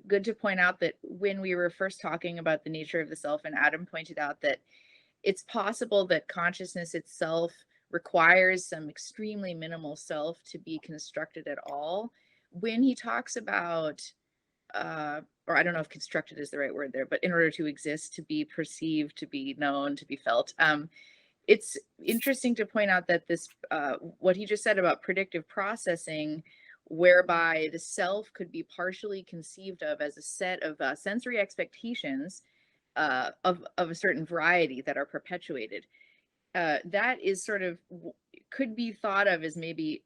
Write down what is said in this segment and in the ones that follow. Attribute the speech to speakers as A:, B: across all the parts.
A: good to point out that when we were first talking about the nature of the self, and Adam pointed out that it's possible that consciousness itself requires some extremely minimal self to be constructed at all. When he talks about, or I don't know if constructed is the right word there, but in order to exist, to be perceived, to be known, to be felt, it's interesting to point out that this, what he just said about predictive processing, whereby the self could be partially conceived of as a set of sensory expectations of a certain variety that are perpetuated. That is sort of, could be thought of as maybe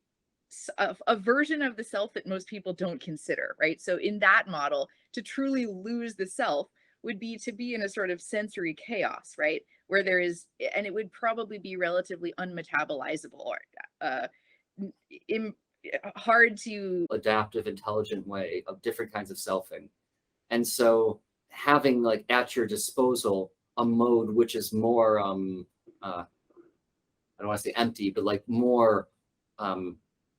A: a version of the self that most people don't consider, right? So in that model, to truly lose the self would be to be in a sort of sensory chaos, right? Where there is, and it would probably be relatively unmetabolizable or hard to
B: adaptive, intelligent way of different kinds of selfing. And so having like at your disposal a mode which is more I don't want to say empty, but like more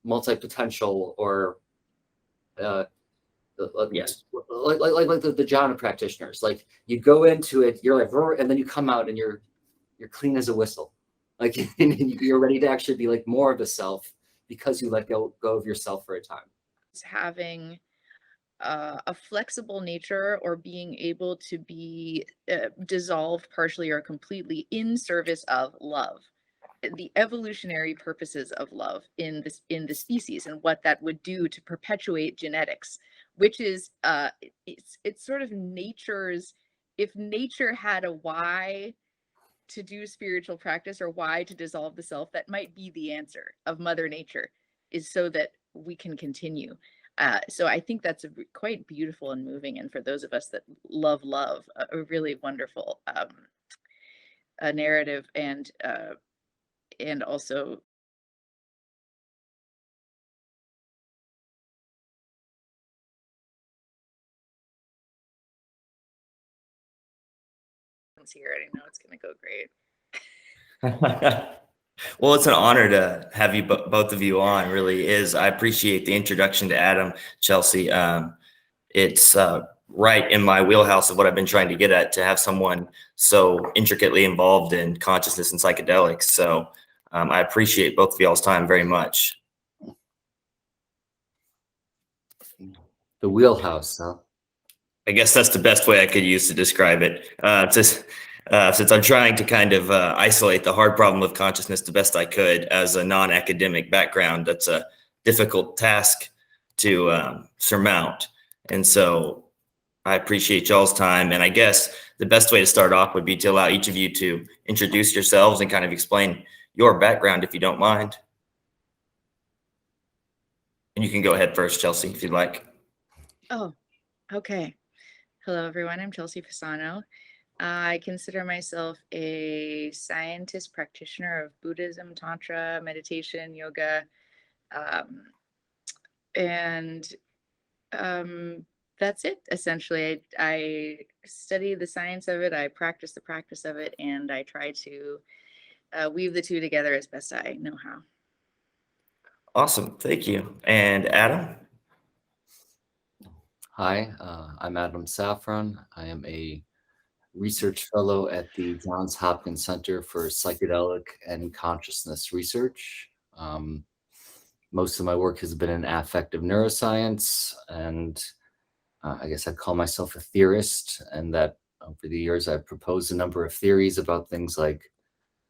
B: multi-potential, or yes, like the jhana practitioners. Like you go into it, you're like, and then you come out and you're clean as a whistle. Like you're ready to actually be like more of a self because you let go of yourself for a time.
A: Having a flexible nature, or being able to be dissolved partially or completely in service of love, the evolutionary purposes of love in the species, and what that would do to perpetuate genetics, which is it's sort of nature's, if nature had a why to do spiritual practice, or why to dissolve the self, that might be the answer of Mother Nature, is so that we can continue. So I think that's quite beautiful and moving, and for those of us that love a really wonderful narrative, and also here. I didn't know it's going to go great.
C: Well, it's an honor to have you both of you on. Really is. I appreciate the introduction to Adam, Chelsey. It's right in my wheelhouse of what I've been trying to get at, to have someone so intricately involved in consciousness and psychedelics. So I appreciate both of y'all's time very much.
B: The wheelhouse, huh?
C: I guess that's the best way I could use to describe it. Since I'm trying to kind of isolate the hard problem of consciousness the best I could as a non-academic background, that's a difficult task to surmount. And so I appreciate y'all's time. And I guess the best way to start off would be to allow each of you to introduce yourselves and kind of explain your background, if you don't mind. And you can go ahead first, Chelsey, if you'd like.
A: Oh, okay. Hello, everyone. I'm Chelsey Fasano. I consider myself a scientist practitioner of Buddhism, Tantra, meditation, yoga, and that's it. Essentially, I study the science of it, I practice the practice of it, and I try to weave the two together as best I know how.
C: Awesome. Thank you. And Adam?
B: Hi, I'm Adam Safron. I am a research fellow at the Johns Hopkins Center for Psychedelic and Consciousness Research. Most of my work has been in affective neuroscience, and I guess I'd call myself a theorist, and that over the years I've proposed a number of theories about things like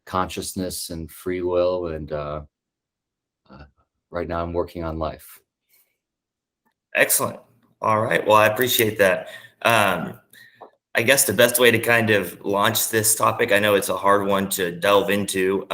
B: consciousness and free will, and right now I'm working on life.
C: Excellent. All right. Well, I appreciate that. I guess the best way to kind of launch this topic, I know it's a hard one to delve into.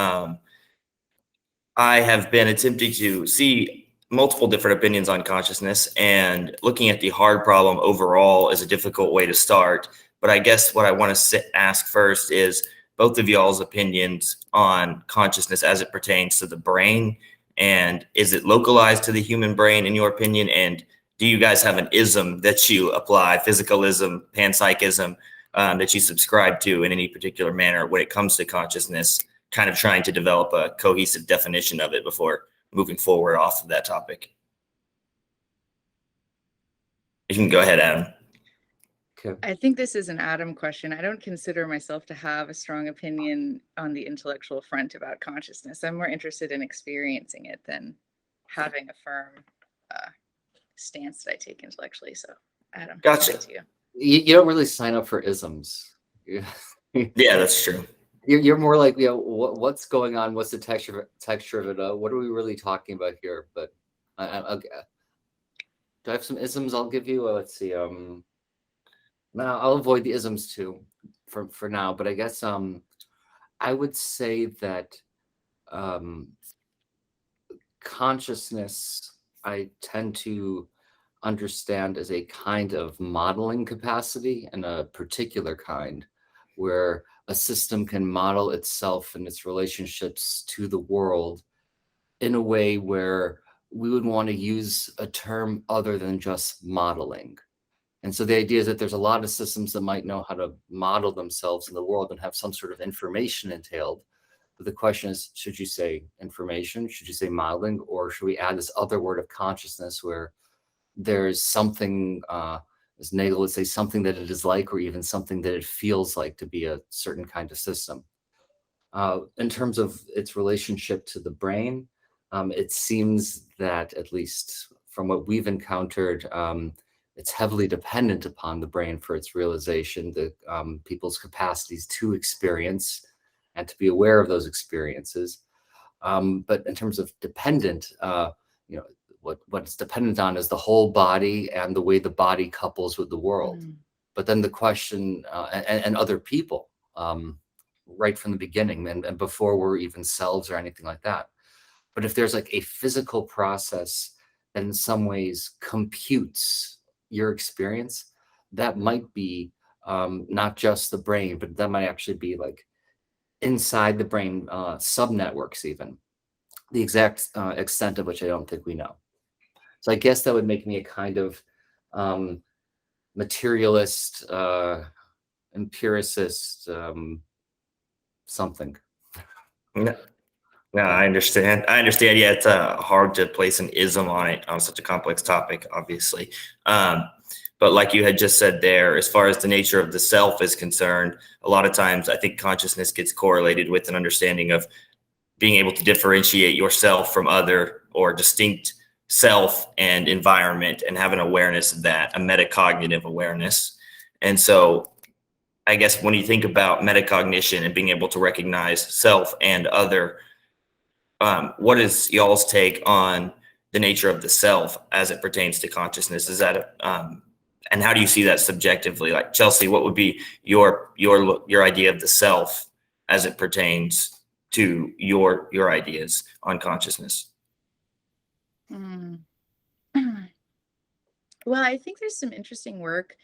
C: I have been attempting to see multiple different opinions on consciousness, and looking at the hard problem overall is a difficult way to start. But I guess what I want to ask first is both of y'all's opinions on consciousness as it pertains to the brain, and is it localized to the human brain in your opinion? And do you guys have an ism that you apply, physicalism, panpsychism, that you subscribe to in any particular manner when it comes to consciousness, kind of trying to develop a cohesive definition of it before moving forward off of that topic? You can go ahead, Adam.
B: Okay.
A: I think this is an Adam question. I don't consider myself to have a strong opinion on the intellectual front about consciousness. I'm more interested in experiencing it than having a firm stance that I take intellectually. So, Adam,
C: Gotcha.
A: to you.
B: You don't really sign up for isms.
C: Yeah, that's true.
B: You're more like, what's going on? What's the texture of it? What are we really talking about here? But do I have some isms I'll give you? Let's see. No, I'll avoid the isms too for now. But I guess I would say that consciousness, I tend to understand as a kind of modeling capacity, and a particular kind where a system can model itself and its relationships to the world in a way where we would want to use a term other than just modeling. And so the idea is that there's a lot of systems that might know how to model themselves in the world and have some sort of information entailed. But the question is, should you say information? Should you say modeling? Or should we add this other word of consciousness where there's something, as Nagel would say, something that it is like, or even something that it feels like to be a certain kind of system. In terms of its relationship to the brain, it seems that, at least from what we've encountered, it's heavily dependent upon the brain for its realization, the people's capacities to experience and to be aware of those experiences. But in terms of dependent, what it's dependent on is the whole body and the way the body couples with the world. But then the question, and other people, right from the beginning and before we're even selves or anything like that. But if there's like a physical process that in some ways computes your experience, that might be not just the brain, but that might actually be like inside the brain, subnetworks even, the exact extent of which I don't think we know. So I guess that would make me a kind of materialist, empiricist, something.
C: No, I understand. Yeah, it's hard to place an ism on it on such a complex topic, obviously. But like you had just said there, as far as the nature of the self is concerned, a lot of times I think consciousness gets correlated with an understanding of being able to differentiate yourself from other or distinct self and environment, and have an awareness of that, a metacognitive awareness. And so I guess when you think about metacognition and being able to recognize self and other, what is y'all's take on the nature of the self as it pertains to consciousness? Is that and how do you see that subjectively? Like, Chelsey, what would be your idea of the self as it pertains to your ideas on consciousness?
A: Well, I think there's some interesting work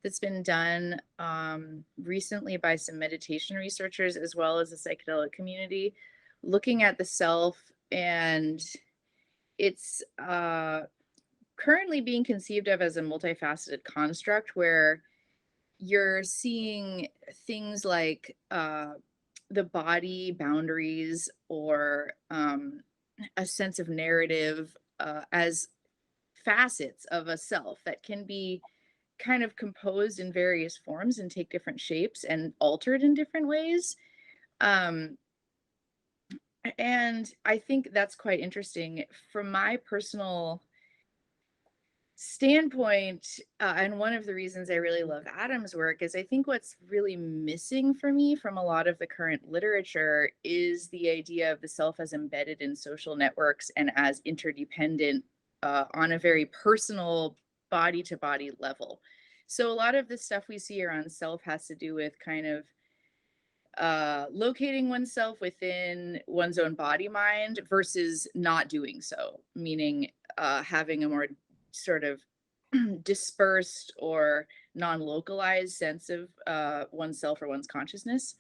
A: that's been done recently by some meditation researchers as well as the psychedelic community, looking at the self, and it's currently being conceived of as a multifaceted construct where you're seeing things like the body boundaries or a sense of narrative as facets of a self that can be kind of composed in various forms and take different shapes and altered in different ways. And I think that's quite interesting. From my personal standpoint, and one of the reasons I really love Adam's work is I think what's really missing for me from a lot of the current literature is the idea of the self as embedded in social networks and as interdependent on a very personal body to body level. So a lot of the stuff we see around self has to do with kind of locating oneself within one's own body mind versus not doing so, meaning having a more sort of dispersed or non-localized sense of oneself or one's consciousness.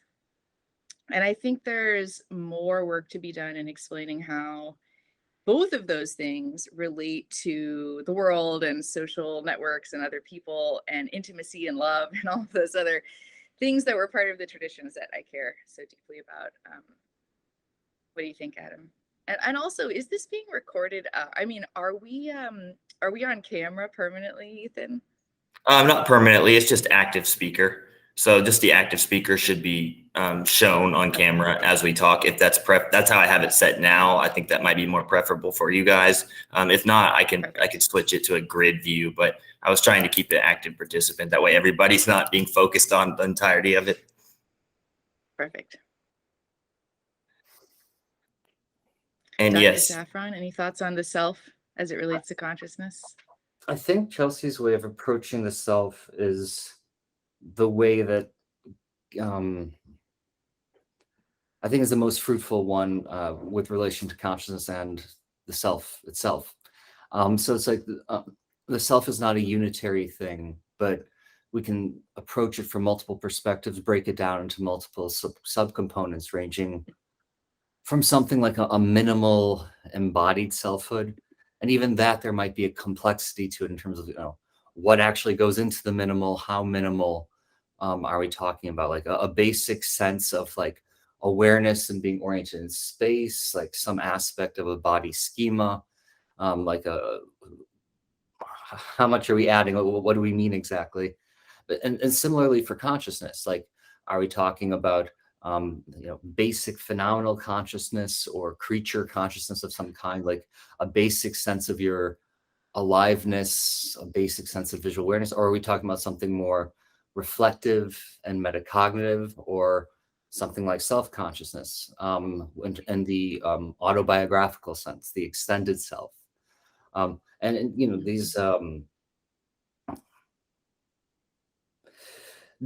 A: And I think there's more work to be done in explaining how both of those things relate to the world and social networks and other people and intimacy and love and all of those other things that were part of the traditions that I care so deeply about. What do you think, Adam? And also, is this being recorded? I mean, are we on camera permanently, Ethan?
C: Not permanently. It's just active speaker. So just the active speaker should be shown on camera as we talk. If that's that's how I have it set now. I think that might be more preferable for you guys. If not, I could switch it to a grid view. But I was trying to keep the active participant. That way, everybody's not being focused on the entirety of it.
A: Perfect.
C: And
A: Dr.
C: yes,
A: Safron, any thoughts on the self as it relates to consciousness?
B: I think Chelsey's way of approaching the self is the way that I think is the most fruitful one with relation to consciousness and the self itself. So it's like the self is not a unitary thing, but we can approach it from multiple perspectives, break it down into multiple subcomponents, ranging from something like a minimal embodied selfhood. And even that, there might be a complexity to it in terms of, what actually goes into the minimal, how minimal are we talking about? Like a basic sense of like awareness and being oriented in space, like some aspect of a body schema, like how much are we adding? What do we mean exactly? And similarly for consciousness, like, are we talking about basic phenomenal consciousness or creature consciousness of some kind, like a basic sense of your aliveness, a basic sense of visual awareness, or are we talking about something more reflective and metacognitive, or something like self-consciousness, and the autobiographical sense, the extended self, and these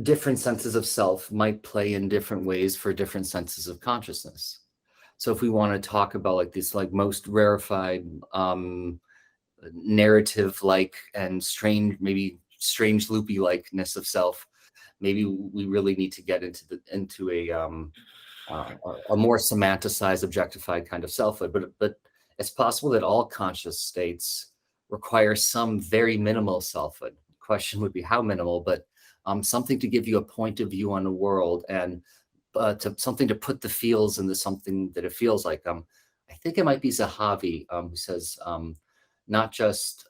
B: different senses of self might play in different ways for different senses of consciousness. So if we want to talk about like this, like most rarefied narrative like and strange, maybe strange loopy likeness of self, maybe we really need to get into a more semanticized, objectified kind of selfhood. But it's possible that all conscious states require some very minimal selfhood. The question would be how minimal, but something to give you a point of view on the world, and something to put the feels into something that it feels like. I think it might be Zahavi who says not just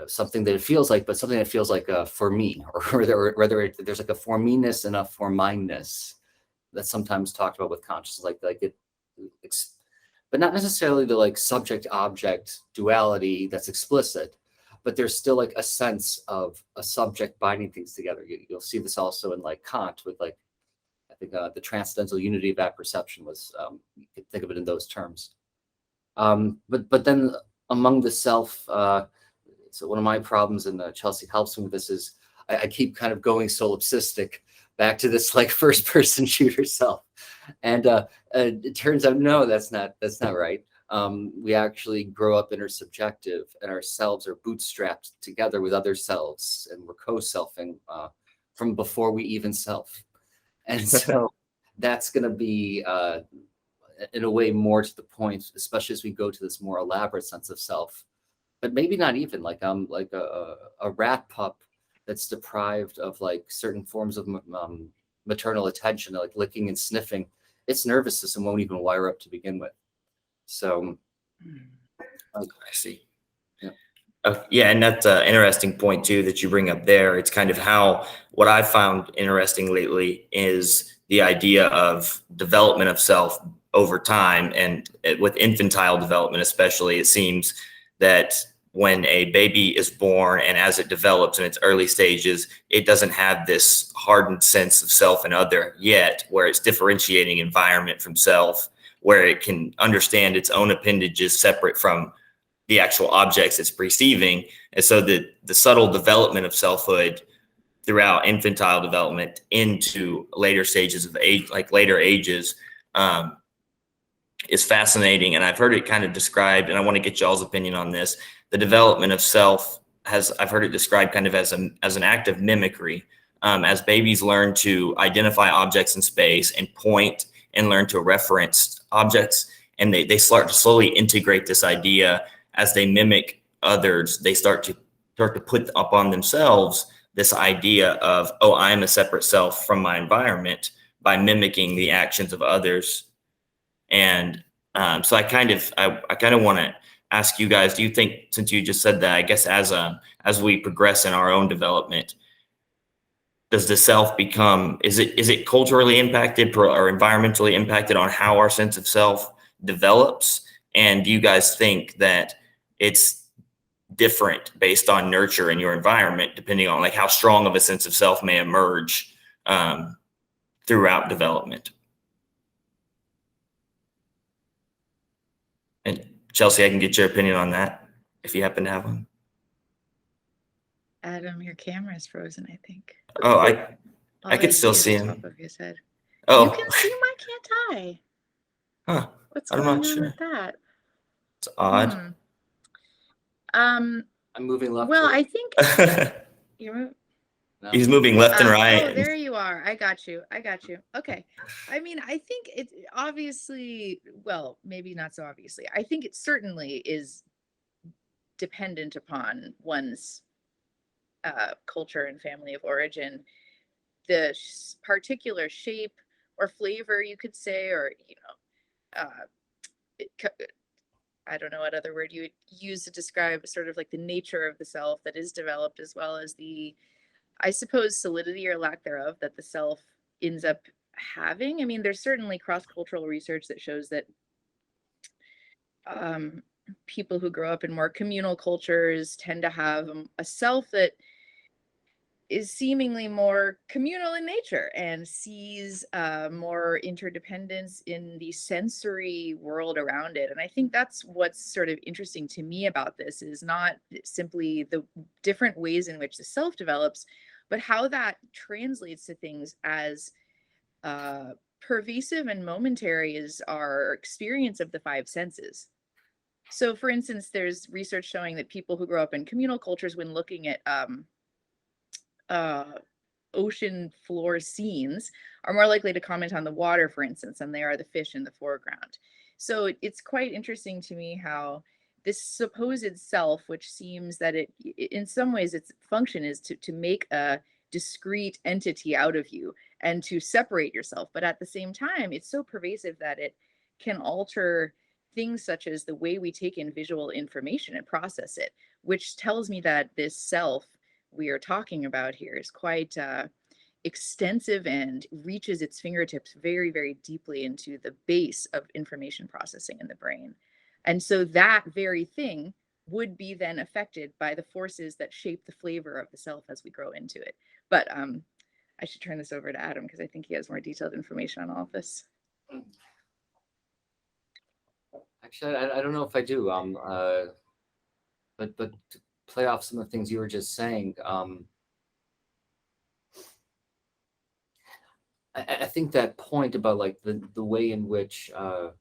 B: something that it feels like, but something that feels like for me, or whether there's like a for me-ness and a for mine-ness that's sometimes talked about with consciousness, but not necessarily the like subject-object duality that's explicit, but there's still like a sense of a subject binding things together. You'll see this also in like Kant with like, I think the transcendental unity of apperception was, you could think of it in those terms. But then among the self, so one of my problems, and Chelsey helps me with this, is I keep kind of going solipsistic back to this like first person shooter self. And it turns out, no, that's not right. We actually grow up intersubjective, and our selves are bootstrapped together with other selves, and we're co-selfing from before we even self. And so that's going to be, in a way, more to the point, especially as we go to this more elaborate sense of self. But maybe not even like a rat pup that's deprived of like certain forms of maternal attention, like licking and sniffing. Its nervous system won't even wire up to begin with. So
C: I see. Yeah, and that's an interesting point too that you bring up there. It's kind of how what I've found interesting lately is the idea of development of self over time, and with infantile development especially. It seems that when a baby is born and as it develops in its early stages, it doesn't have this hardened sense of self and other yet, where it's differentiating environment from self, where it can understand its own appendages separate from the actual objects it's perceiving. And so the subtle development of selfhood throughout infantile development into later stages of age, like later ages, is fascinating. And I've heard it kind of described, and I want to get y'all's opinion on this. The development of self I've heard it described kind of as an act of mimicry. As babies learn to identify objects in space and point and learn to reference objects, and they start to slowly integrate this idea as they mimic others. They start to put upon themselves this idea of, oh, I'm a separate self from my environment by mimicking the actions of others. And so I kind of want to ask you guys, do you think, since you just said that, I guess as we progress in our own development, does the self become, is it culturally impacted or environmentally impacted on how our sense of self develops? And do you guys think that it's different based on nurture in your environment, depending on like how strong of a sense of self may emerge throughout development? And Chelsey, I can get your opinion on that if you happen to have one.
A: Adam, your camera is frozen, I think.
C: Oh,
A: All
C: I could still
A: is
C: see
A: the
C: him.
A: top of his head.
C: Oh,
A: You can see him, I can't I?
C: huh.
A: What's
C: I'm
A: going
C: not
A: on
C: sure.
A: with that?
C: It's odd.
B: I'm moving left.
A: Well,
B: to
A: I think you're moving.
B: No.
C: He's moving left and right.
A: Oh, there you are. I got you. Okay. I mean, I think it obviously, well, maybe not so obviously. I think it certainly is dependent upon one's culture and family of origin. The particular shape or flavor, you could say, or, I don't know what other word you would use to describe sort of like the nature of the self that is developed, as well as the, I suppose, solidity or lack thereof that the self ends up having. I mean, there's certainly cross-cultural research that shows that people who grow up in more communal cultures tend to have a self that is seemingly more communal in nature and sees more interdependence in the sensory world around it. And I think that's what's sort of interesting to me about this, is not simply the different ways in which the self develops, but how that translates to things as pervasive and momentary as our experience of the five senses. So, for instance, there's research showing that people who grow up in communal cultures, when looking at ocean floor scenes, are more likely to comment on the water, for instance, than they are the fish in the foreground. So it's quite interesting to me how this supposed self, which seems that it, in some ways, its function is to make a discrete entity out of you and to separate yourself. But at the same time, it's so pervasive that it can alter things such as the way we take in visual information and process it, which tells me that this self we are talking about here is quite extensive and reaches its fingertips very, very deeply into the base of information processing in the brain. And so that very thing would be then affected by the forces that shape the flavor of the self as we grow into it. But I should turn this over to Adam, because I think he has more detailed information on all of this.
B: Actually, I don't know if I do. But to play off some of the things you were just saying, I think that point about like the way in which I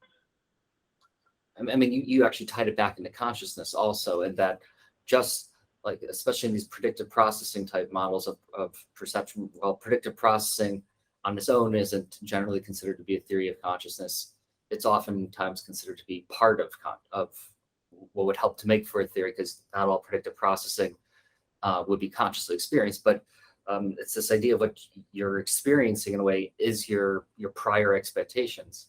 B: mean, you actually tied it back into consciousness also, and that just like, especially in these predictive processing type models of perception, well, predictive processing on its own isn't generally considered to be a theory of consciousness. It's oftentimes considered to be part of what would help to make for a theory, because not all predictive processing would be consciously experienced, but it's this idea of what you're experiencing in a way is your prior expectations.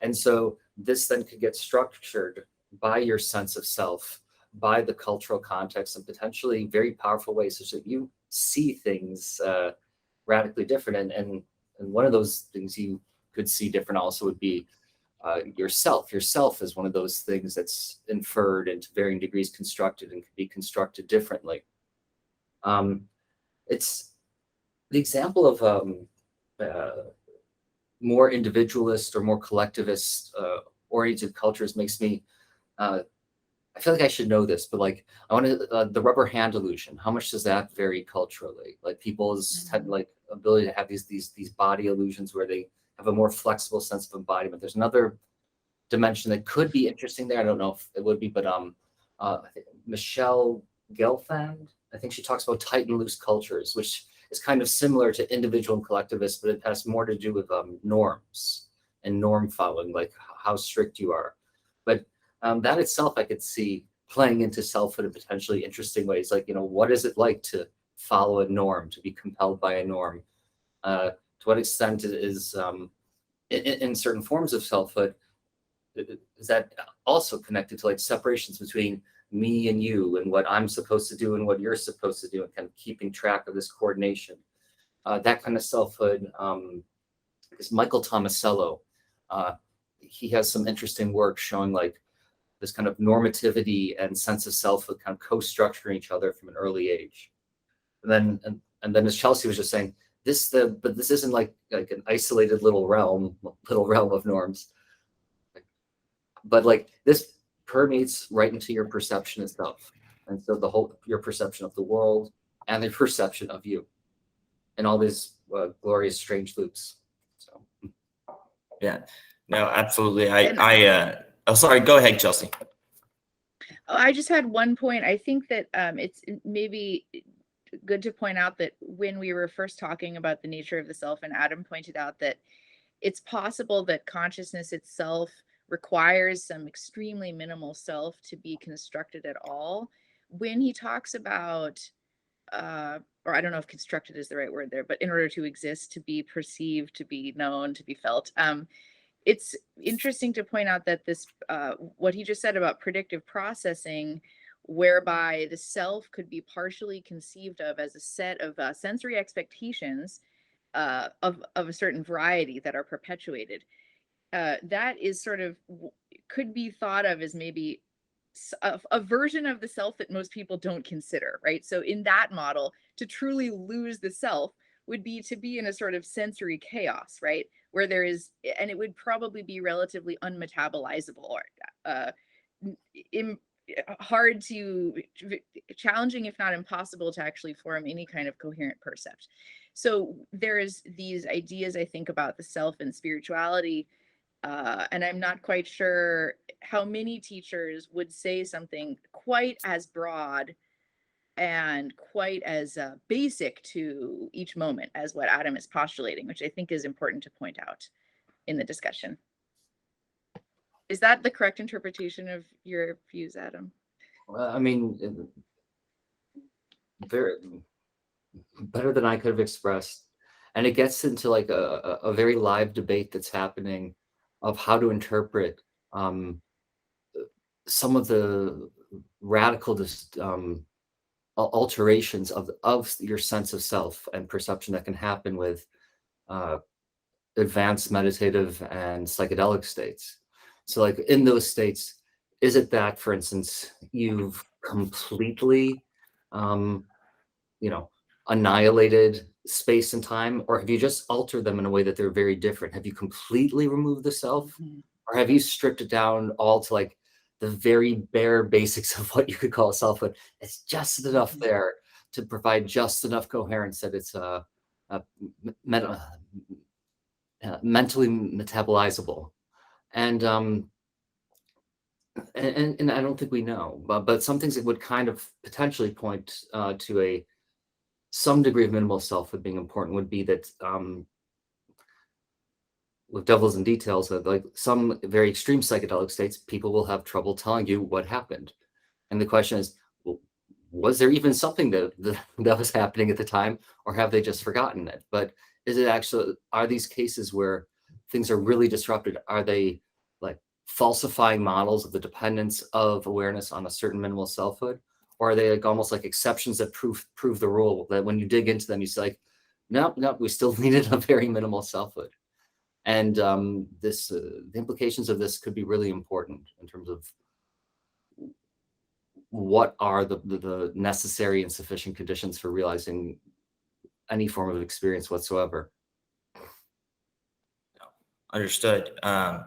B: And so this then could get structured by your sense of self, by the cultural context, and potentially very powerful ways such that you see things radically different. And one of those things you could see different also would be yourself. Yourself is one of those things that's inferred and to varying degrees constructed and can be constructed differently. It's the example of more individualist or more collectivist oriented cultures makes me, I feel like I should know this, but like I want to, the rubber hand illusion, how much does that vary culturally? Like people's like ability to have these body illusions where they have a more flexible sense of embodiment. There's another dimension that could be interesting there. I don't know if it would be, but I think Michelle Gelfand, I think she talks about tight and loose cultures, which is kind of similar to individual and collectivist, but it has more to do with norms and norm following, like how strict you are. But that itself, I could see playing into selfhood in potentially interesting ways. Like, what is it like to follow a norm, to be compelled by a norm? To what extent is in certain forms of selfhood, is that also connected to like separations between me and you and what I'm supposed to do and what you're supposed to do, and kind of keeping track of this coordination, that kind of selfhood. Because Michael Tomasello, he has some interesting work showing like this kind of normativity and sense of selfhood kind of co-structuring each other from an early age. And then as Chelsey was just saying, but this isn't like an isolated little realm of norms, but like this permeates right into your perception itself. And so your perception of the world and the perception of you and all these glorious strange loops. So
C: yeah, no, absolutely. Oh, sorry, go ahead, Chelsey.
A: Oh, I just had one point. I think that it's maybe good to point out that when we were first talking about the nature of the self, and Adam pointed out that it's possible that consciousness itself requires some extremely minimal self to be constructed at all. When he talks about, or I don't know if constructed is the right word there, but in order to exist, to be perceived, to be known, to be felt, it's interesting to point out that this, what he just said about predictive processing, whereby the self could be partially conceived of as a set of sensory expectations of a certain variety that are perpetuated. That is sort of, could be thought of as maybe a version of the self that most people don't consider, right? So in that model, to truly lose the self would be to be in a sort of sensory chaos, right? Where there is, and it would probably be relatively unmetabolizable or hard to, challenging, if not impossible, to actually form any kind of coherent percept. So there's these ideas, I think, about the self and spirituality. And I'm not quite sure how many teachers would say something quite as broad and quite as basic to each moment as what Adam is postulating, which I think is important to point out in the discussion. Is that the correct interpretation of your views, Adam?
B: Well, I mean, very better than I could have expressed. And it gets into like a very live debate that's happening of how to interpret some of the radical alterations of your sense of self and perception that can happen with advanced meditative and psychedelic states. So like in those states, is it that, for instance, you've completely, annihilated space and time, or have you just altered them in a way that they're very different? Have you completely removed the self, or have you stripped it down all to like the very bare basics of what you could call a selfhood? It's just enough there to provide just enough coherence that it's mentally metabolizable. And I don't think we know, but some things that would kind of potentially point to some degree of minimal selfhood being important would be that with devils and details, like some very extreme psychedelic states, people will have trouble telling you what happened. And the question is, well, was there even something that was happening at the time, or have they just forgotten it? But is it actually, are these cases where things are really disrupted? Are they like falsifying models of the dependence of awareness on a certain minimal selfhood? Or are they like almost like exceptions that prove the rule, that when you dig into them, you say like, no, we still needed a very minimal selfhood. And the implications of this could be really important in terms of what are the necessary and sufficient conditions for realizing any form of experience whatsoever.
C: Understood. I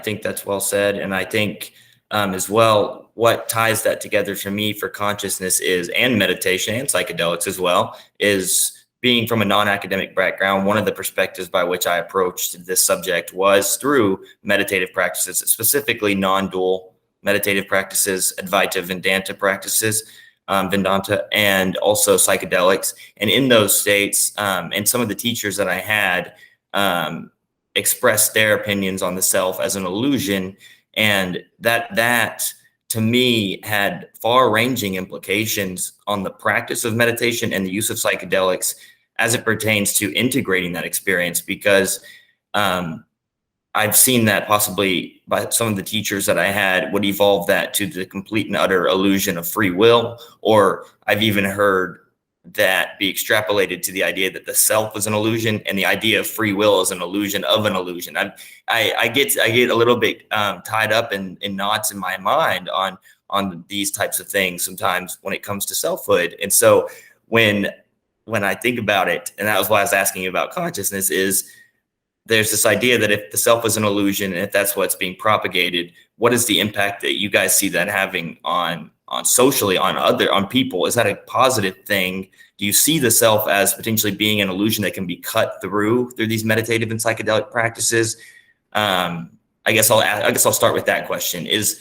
C: think that's well said. And I think as well, what ties that together for me for consciousness is, and meditation and psychedelics as well, is being from a non-academic background. One of the perspectives by which I approached this subject was through meditative practices, specifically non-dual meditative practices, Advaita Vedanta practices, Vedanta, and also psychedelics. And in those states, and some of the teachers that I had expressed their opinions on the self as an illusion, and that to me had far-ranging implications on the practice of meditation and the use of psychedelics as it pertains to integrating that experience. Because I've seen that possibly by some of the teachers that I had would evolve that to the complete and utter illusion of free will, or I've even heard that be extrapolated to the idea that the self is an illusion and the idea of free will is an illusion of an illusion. I get a little bit tied up in knots in my mind on these types of things sometimes when it comes to selfhood. And so when I think about it, and that was why I was asking you about consciousness, is there's this idea that if the self is an illusion and if that's what's being propagated, what is the impact that you guys see that having on socially, on people? Is that a positive thing? Do you see the self as potentially being an illusion that can be cut through these meditative and psychedelic practices? I guess I'll start with that question. Is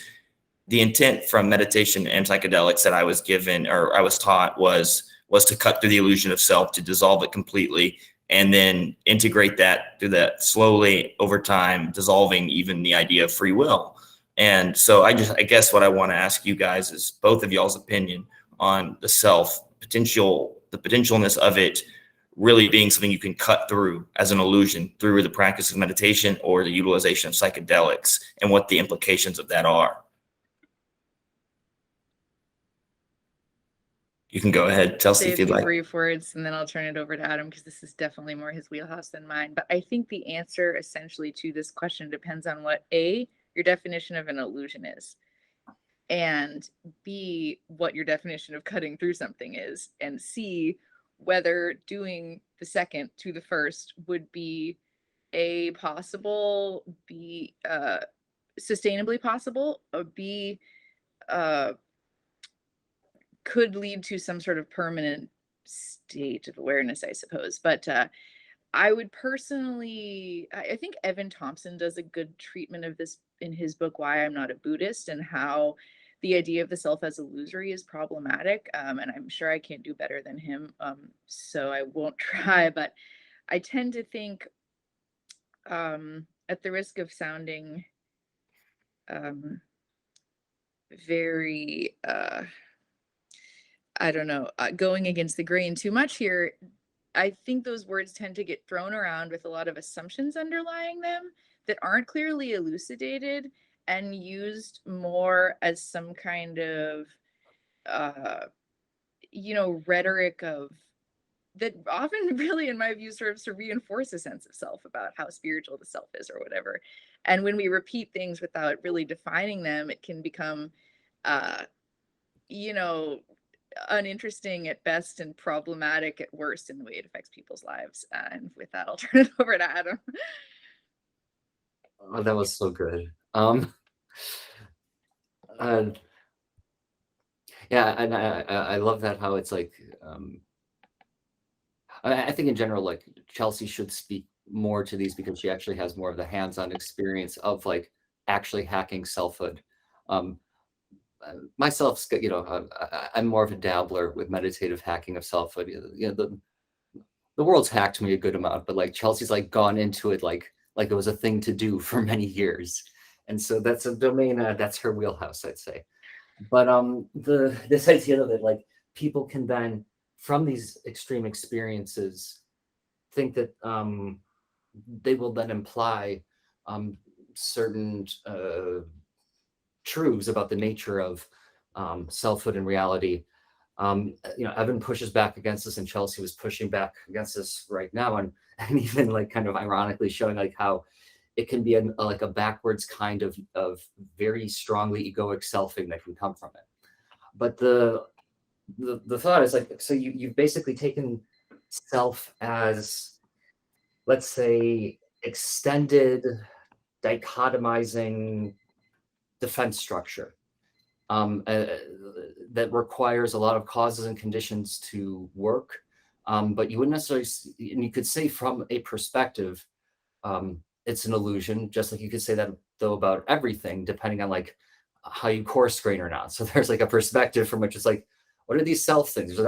C: the intent from meditation and psychedelics that I was given or I was taught was to cut through the illusion of self, to dissolve it completely, and then integrate that through that slowly over time, dissolving even the idea of free will. And so I guess what I want to ask you guys is both of y'all's opinion on the self potential, the potentialness of it really being something you can cut through as an illusion through the practice of meditation or the utilization of psychedelics, and what the implications of that are. You can go ahead, Chelsey,
A: Say a
C: if you'd
A: few
C: like.
A: brief words, and then I'll turn it over to Adam, because this is definitely more his wheelhouse than mine. But I think the answer essentially to this question depends on what A, your definition of an illusion is, and B, what your definition of cutting through something is, and C, whether doing the second to the first would be A, possible, B, sustainably possible, or B, could lead to some sort of permanent state of awareness, I suppose. But I would personally, I think Evan Thompson does a good treatment of this in his book, Why I'm Not a Buddhist, and how the idea of the self as illusory is problematic. And I'm sure I can't do better than him, so I won't try. But I tend to think, at the risk of sounding very, I don't know, going against the grain too much here, I think those words tend to get thrown around with a lot of assumptions underlying them that aren't clearly elucidated and used more as some kind of, rhetoric of that often really, in my view, serves to reinforce a sense of self about how spiritual the self is or whatever. And when we repeat things without really defining them, it can become, you know, uninteresting at best and problematic at worst in the way it affects people's lives. And with that, I'll turn it over to Adam.
B: Oh, that was so good. Yeah, and I love that, how it's like, I think in general, like, Chelsey should speak more to these because she actually has more of the hands-on experience of like actually hacking selfhood. Myself, I'm more of a dabbler with meditative hacking of selfhood. The world's hacked me a good amount, but like Chelsey's like gone into it like it was a thing to do for many years, and so that's a domain that's her wheelhouse, I'd say. But this idea that like people can then, from these extreme experiences, think that they will then imply certain truths about the nature of selfhood and reality. Evan pushes back against this, and Chelsey was pushing back against this right now, and even like kind of ironically showing like how it can be like a backwards kind of very strongly egoic selfing that can come from it. But the thought is like, so you've basically taken self as, let's say, extended dichotomizing defense structure that requires a lot of causes and conditions to work. But you wouldn't necessarily, and you could say from a perspective, it's an illusion, just like you could say that though about everything, depending on like how you course grain or not. So there's like a perspective from which it's like, what are these self things?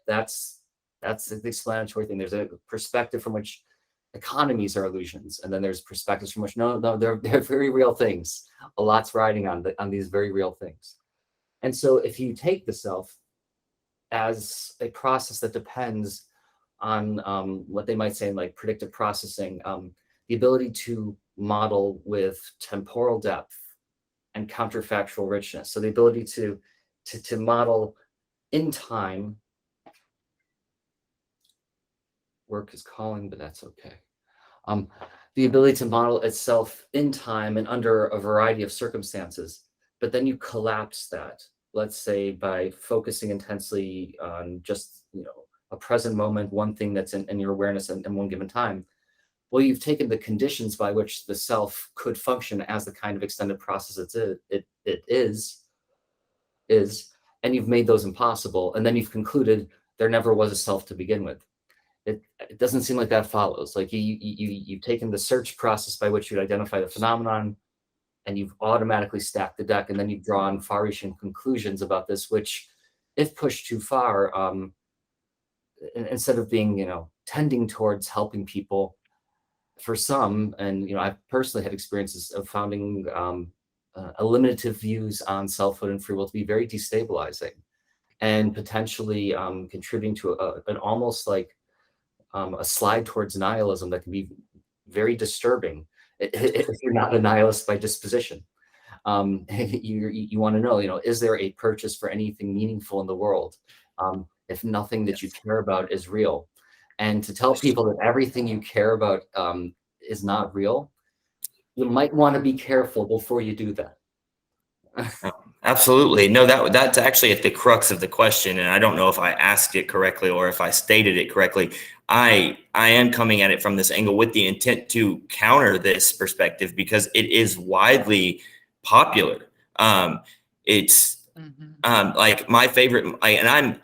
B: That's the explanatory thing. There's a perspective from which economies are illusions, and then there's perspectives from which no, they're very real things. A lot's riding on these very real things. And so if you take the self as a process that depends on what they might say in like predictive processing, the ability to model with temporal depth and counterfactual richness. So the ability to model in time. Work is calling, but that's okay. The ability to model itself in time and under a variety of circumstances, but then you collapse that, let's say by focusing intensely on just, a present moment, one thing that's in your awareness in one given time. Well, you've taken the conditions by which the self could function as the kind of extended process it is, and you've made those impossible. And then you've concluded there never was a self to begin with. It doesn't seem like that follows. Like you've taken the search process by which you identify the phenomenon, and you've automatically stacked the deck, and then you've drawn far-reaching conclusions about this, which, if pushed too far, instead of being, tending towards helping people, for some, and I've personally had experiences of finding eliminative views on selfhood and free will to be very destabilizing, and potentially contributing to an almost like a slide towards nihilism that can be very disturbing if you're not a nihilist by disposition. You want to know, is there a purchase for anything meaningful in the world if nothing that you care about is real? And to tell people that everything you care about is not real, you might want to be careful before you do that.
C: Absolutely. No, that's actually at the crux of the question. And I don't know if I asked it correctly or if I stated it correctly. I am coming at it from this angle with the intent to counter this perspective because it is widely popular. It's like my favorite, and I'm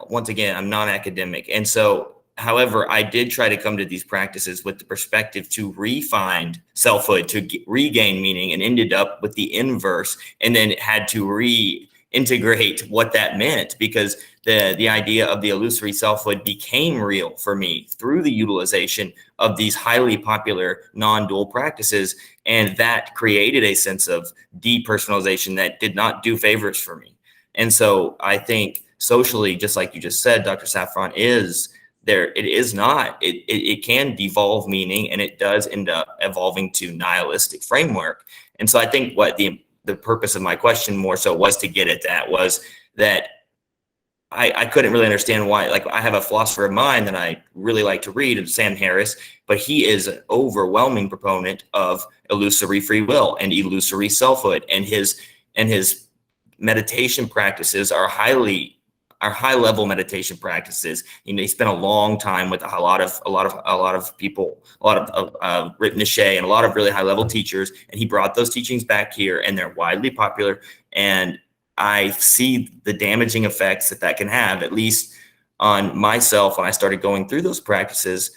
C: non-academic. And so, however, I did try to come to these practices with the perspective to re-find selfhood, to regain meaning, and ended up with the inverse, and then had to reintegrate what that meant, because the idea of the illusory selfhood became real for me through the utilization of these highly popular non-dual practices. And that created a sense of depersonalization that did not do favors for me. And so I think socially, just like you just said, Dr. Safron, it can devolve meaning, and it does end up evolving to nihilistic framework. And so I think what the purpose of my question more so was to get at that was that I couldn't really understand why. Like, I have a philosopher of mine that I really like to read, Sam Harris, but he is an overwhelming proponent of illusory free will and illusory selfhood, and his meditation practices are high level meditation practices. He spent a long time with a lot of people, a lot of Rip Nishay and a lot of really high level teachers, and he brought those teachings back here, and they're widely popular. And I see the damaging effects that can have, at least on myself. When I started going through those practices,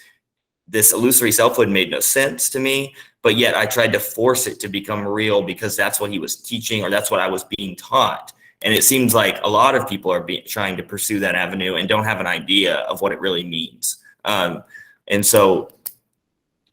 C: this illusory selfhood made no sense to me, but yet I tried to force it to become real because that's what he was teaching, or that's what I was being taught. And it seems like a lot of people are trying to pursue that avenue and don't have an idea of what it really means. And so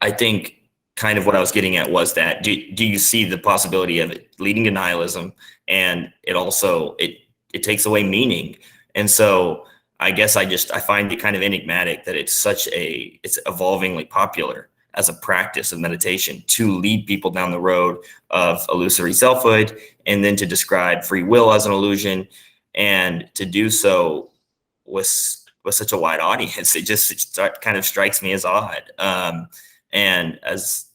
C: I think kind of what I was getting at was that, do you see the possibility of it leading to nihilism? And it also, it takes away meaning. And so I guess I find it kind of enigmatic that it's evolvingly popular as a practice of meditation to lead people down the road of illusory selfhood, and then to describe free will as an illusion, and to do so with such a wide audience. It kind of strikes me as odd. And as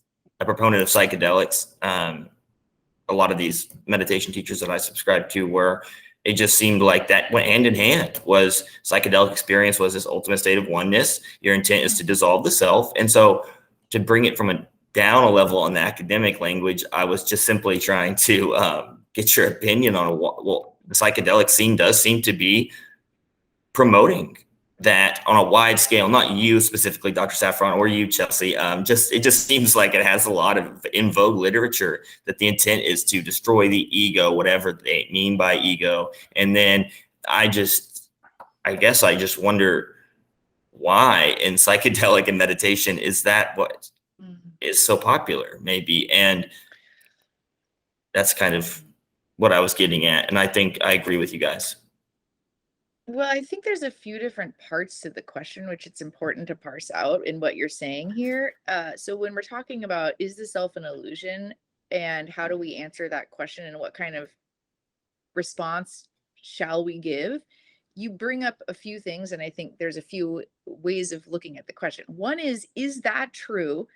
C: a proponent of psychedelics, a lot of these meditation teachers that I subscribed to it just seemed like that went hand in hand. Was psychedelic experience was this ultimate state of oneness. Your intent is to dissolve the self. And so to bring it from down a level in the academic language, I was just simply trying to get your opinion on the psychedelic scene does seem to be promoting that on a wide scale. Not you specifically, Dr. Safron, or you, Chelsey. It just seems like it has a lot of in vogue literature that the intent is to destroy the ego, whatever they mean by ego. And then I guess I just wonder why in psychedelic and meditation is that what is so popular, maybe. And that's kind of what I was getting at. And I think I agree with you guys.
A: Well, I think there's a few different parts to the question, which it's important to parse out in what you're saying here. So when we're talking about is the self an illusion, and how do we answer that question, and what kind of response shall we give? You bring up a few things, and I think there's a few ways of looking at the question. One is that true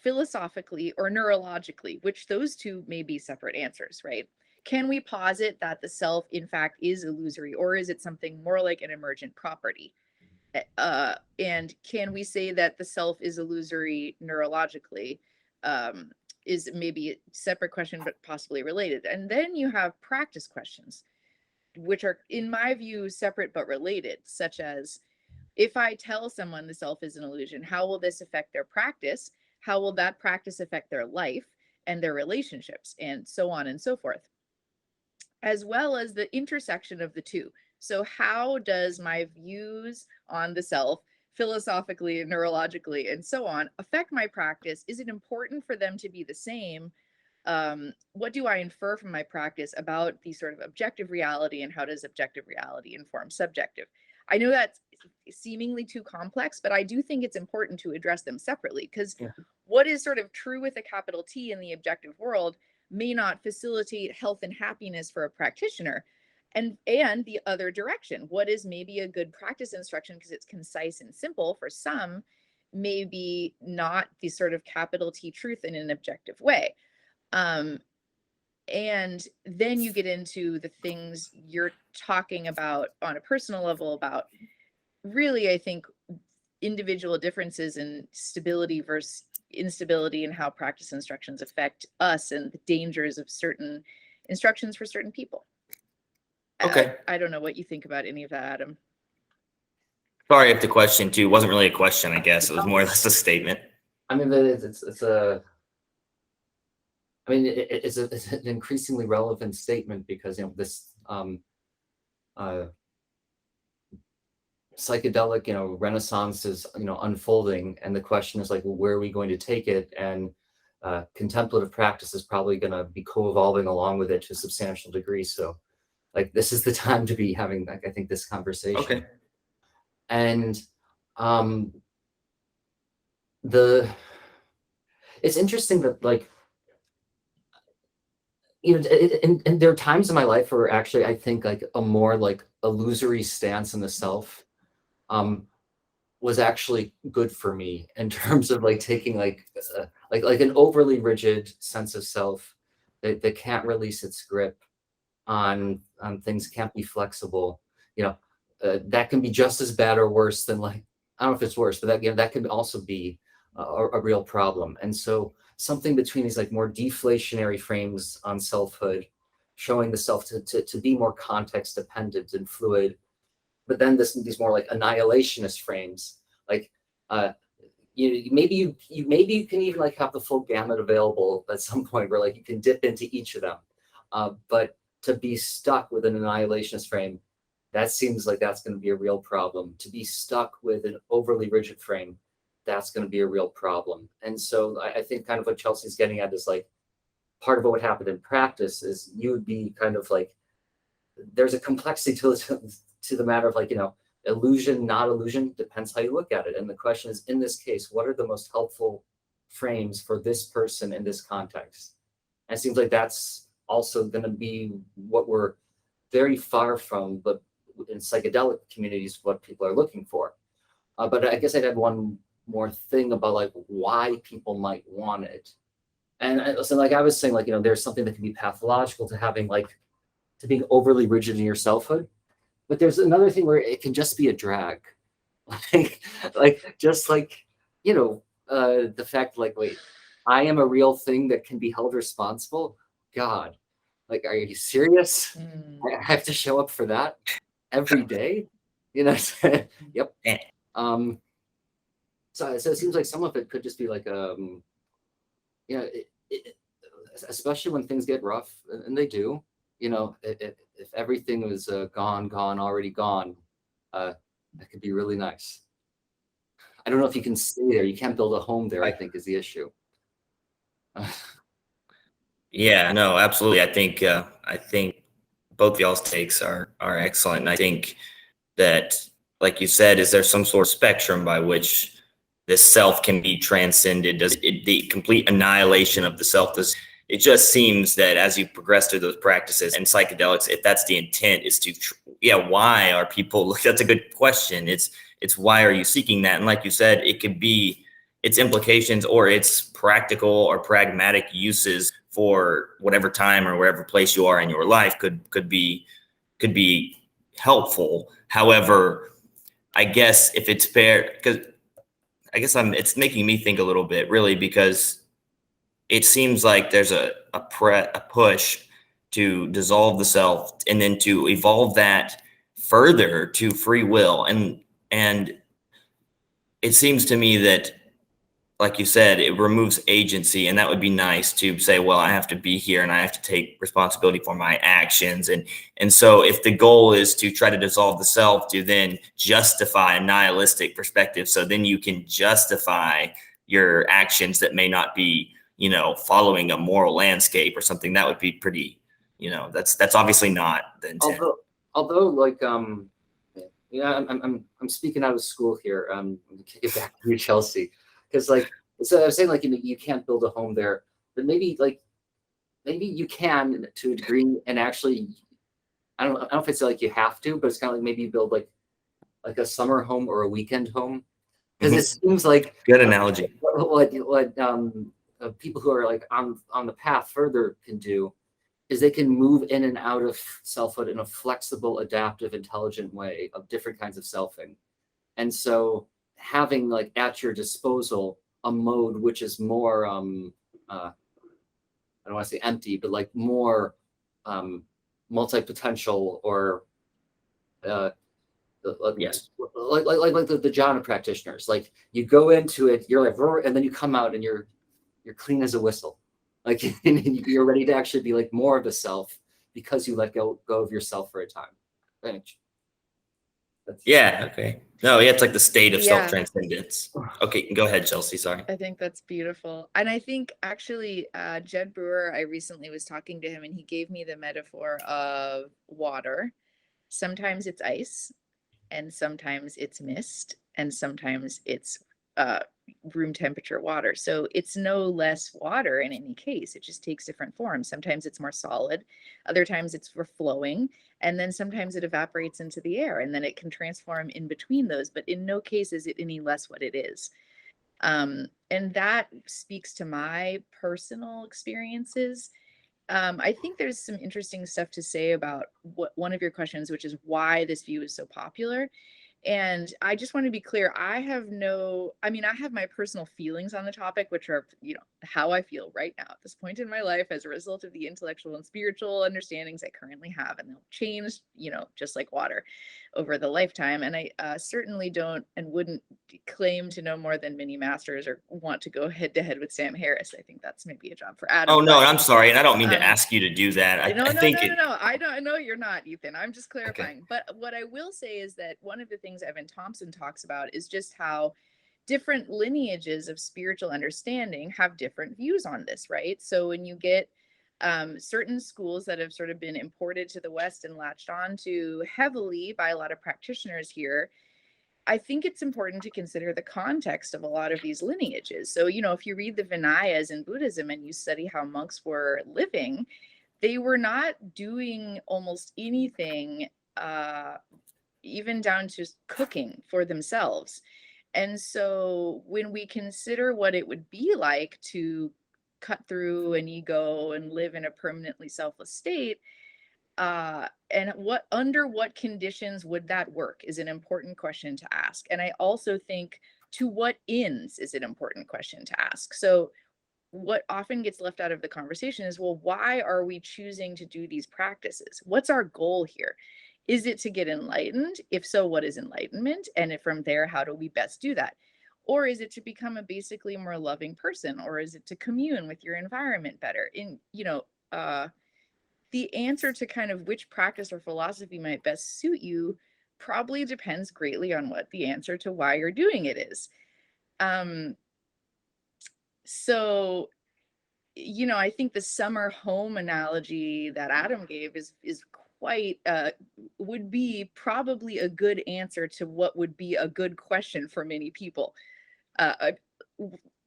A: philosophically or neurologically, which those two may be separate answers, right? Can we posit that the self, in fact, is illusory, or is it something more like an emergent property? And can we say that the self is illusory neurologically? Is maybe a separate question, but possibly related. And then you have practice questions, which are, in my view, separate but related, such as, if I tell someone the self is an illusion, how will this affect their practice? How will that practice affect their life and their relationships, and so on and so forth, as well as the intersection of the two. So, how does my views on the self, philosophically, neurologically, and so on, affect my practice? Is it important for them to be the same? What do I infer from my practice about the sort of objective reality, and how does objective reality inform subjective? I know that's seemingly too complex, but I do think it's important to address them separately, because what is sort of true with a capital T in the objective world may not facilitate health and happiness for a practitioner. And the other direction, what is maybe a good practice instruction because it's concise and simple for some, may be not the sort of capital T truth in an objective way. And then you get into the things you're talking about on a personal level, about really, I think, individual differences in stability versus instability, and how practice instructions affect us, and the dangers of certain instructions for certain people.
C: Okay.
A: I don't know what you think about any of that, Adam.
C: Sorry if the question too wasn't really a question. I guess it was more or less a statement.
B: I mean, it's an increasingly relevant statement, because this psychedelic renaissance is unfolding, and the question is like, well, where are we going to take it? And contemplative practice is probably going to be co-evolving along with it to a substantial degree. So like, this is the time to be having, like, I think, this conversation.
C: Okay.
B: And it's interesting that, like, and there are times in my life where actually I think like a more like illusory stance in the self was actually good for me, in terms of like taking like an overly rigid sense of self that can't release its grip on things, can't be flexible. That can be just as bad or worse than, like, I don't know if it's worse, but that can also be a real problem. And so something between these like more deflationary frames on selfhood, showing the self to be more context dependent and fluid, but then these more like annihilationist frames, like maybe you can even like have the full gamut available at some point, where like you can dip into each of them, but to be stuck with an annihilationist frame, that seems like that's going to be a real problem. To be stuck with an overly rigid frame, that's going to be a real problem. And so I think kind of what Chelsey's getting at is like, part of what happened in practice is you would be kind of like, there's a complexity to the matter of like, illusion, not illusion, depends how you look at it. And the question is, in this case, what are the most helpful frames for this person in this context? And it seems like that's also going to be what we're very far from, but in psychedelic communities, what people are looking for. But I guess I'd add one more thing about like why people might want it. And so like I was saying, like, there's something that can be pathological to having like, to being overly rigid in your selfhood. But there's another thing where it can just be a drag. Just like, the fact, like, wait, I am a real thing that can be held responsible. God, like, are you serious? I have to show up for that every day? Yep. So it seems like some of it could just be like, especially when things get rough, and they do, if everything was gone, already gone, that could be really nice. I don't know if you can stay there. You can't build a home there, I think, is the issue.
C: Yeah, no, absolutely. I think both of y'all's takes are excellent. And I think that, like you said, is there some sort of spectrum by which this self can be transcended? Does it, the complete annihilation of the self, does it just seems that as you progress through those practices and psychedelics, if that's the intent, is to, why are people, that's a good question. It's why are you seeking that? And like you said, it could be its implications or its practical or pragmatic uses for whatever time or wherever place you are in your life could be helpful. However, I guess if it's fair, because I guess it's making me think a little bit, really, because it seems like there's a push to dissolve the self and then to evolve that further to free will. And it seems to me that, like you said, it removes agency, and that would be nice to say, well, I have to be here and I have to take responsibility for my actions. And so if the goal is to try to dissolve the self to then justify a nihilistic perspective, so then you can justify your actions that may not be, following a moral landscape or something, that would be pretty, that's obviously not the intent.
B: Although like, I'm speaking out of school here. To kick it back to you, Chelsey. Because so I was saying you can't build a home there, but maybe you can to a degree, and actually, I don't know if it's you have to, but it's kind of maybe you build like a summer home or a weekend home, because it seems like
C: good analogy.
B: What people who are on the path further can do is they can move in and out of selfhood in a flexible, adaptive, intelligent way of different kinds of selfing, and so having at your disposal a mode which is more I don't want to say empty, but more multi-potential, or
C: yes,
B: like the jhana practitioners, you go into it, you're and then you come out and you're clean as a whistle, and you're ready to actually be more of a self because you let go of yourself for a time.
C: Okay. No, it's like the state of self-transcendence. Okay, go ahead, Chelsey. Sorry.
A: I think that's beautiful. And I think actually Jed Brewer, I recently was talking to him and he gave me the metaphor of water. Sometimes it's ice, and sometimes it's mist, and sometimes it's room temperature water. So it's no less water in any case. It just takes different forms. Sometimes it's more solid, other times it's flowing, and then sometimes it evaporates into the air, and then it can transform in between those. But in no case is it any less what it is. And that speaks to my personal experiences. I think there's some interesting stuff to say about what one of your questions, which is why this view is so popular. And I just want to be clear, I have my personal feelings on the topic, which are, how I feel right now at this point in my life as a result of the intellectual and spiritual understandings I currently have. And they'll change, just like water over the lifetime. And I certainly don't and wouldn't claim to know more than many masters or want to go head to head with Sam Harris. I think that's maybe a job for Adam.
C: Oh, no, I'm sorry. And I don't mean to ask you to do that.
A: No. I know you're not, Ethan. I'm just clarifying. Okay. But what I will say is that one of the things Evan Thompson talks about is just how different lineages of spiritual understanding have different views on this, right? So when you get certain schools that have sort of been imported to the West and latched onto heavily by a lot of practitioners here, I think it's important to consider the context of a lot of these lineages. So, if you read the Vinayas in Buddhism and you study how monks were living, they were not doing almost anything, even down to cooking for themselves. And so when we consider what it would be like to cut through an ego and live in a permanently selfless state, and under what conditions would that work is an important question to ask. And I also think, to what ends is an important question to ask. So what often gets left out of the conversation is, well, why are we choosing to do these practices? What's our goal here? Is it to get enlightened? If so, what is enlightenment? And if from there, how do we best do that? Or is it to become a basically more loving person? Or is it to commune with your environment better? The answer to kind of which practice or philosophy might best suit you probably depends greatly on what the answer to why you're doing it is. So, I think the summer home analogy that Adam gave is quite would be probably a good answer to what would be a good question for many people. Uh,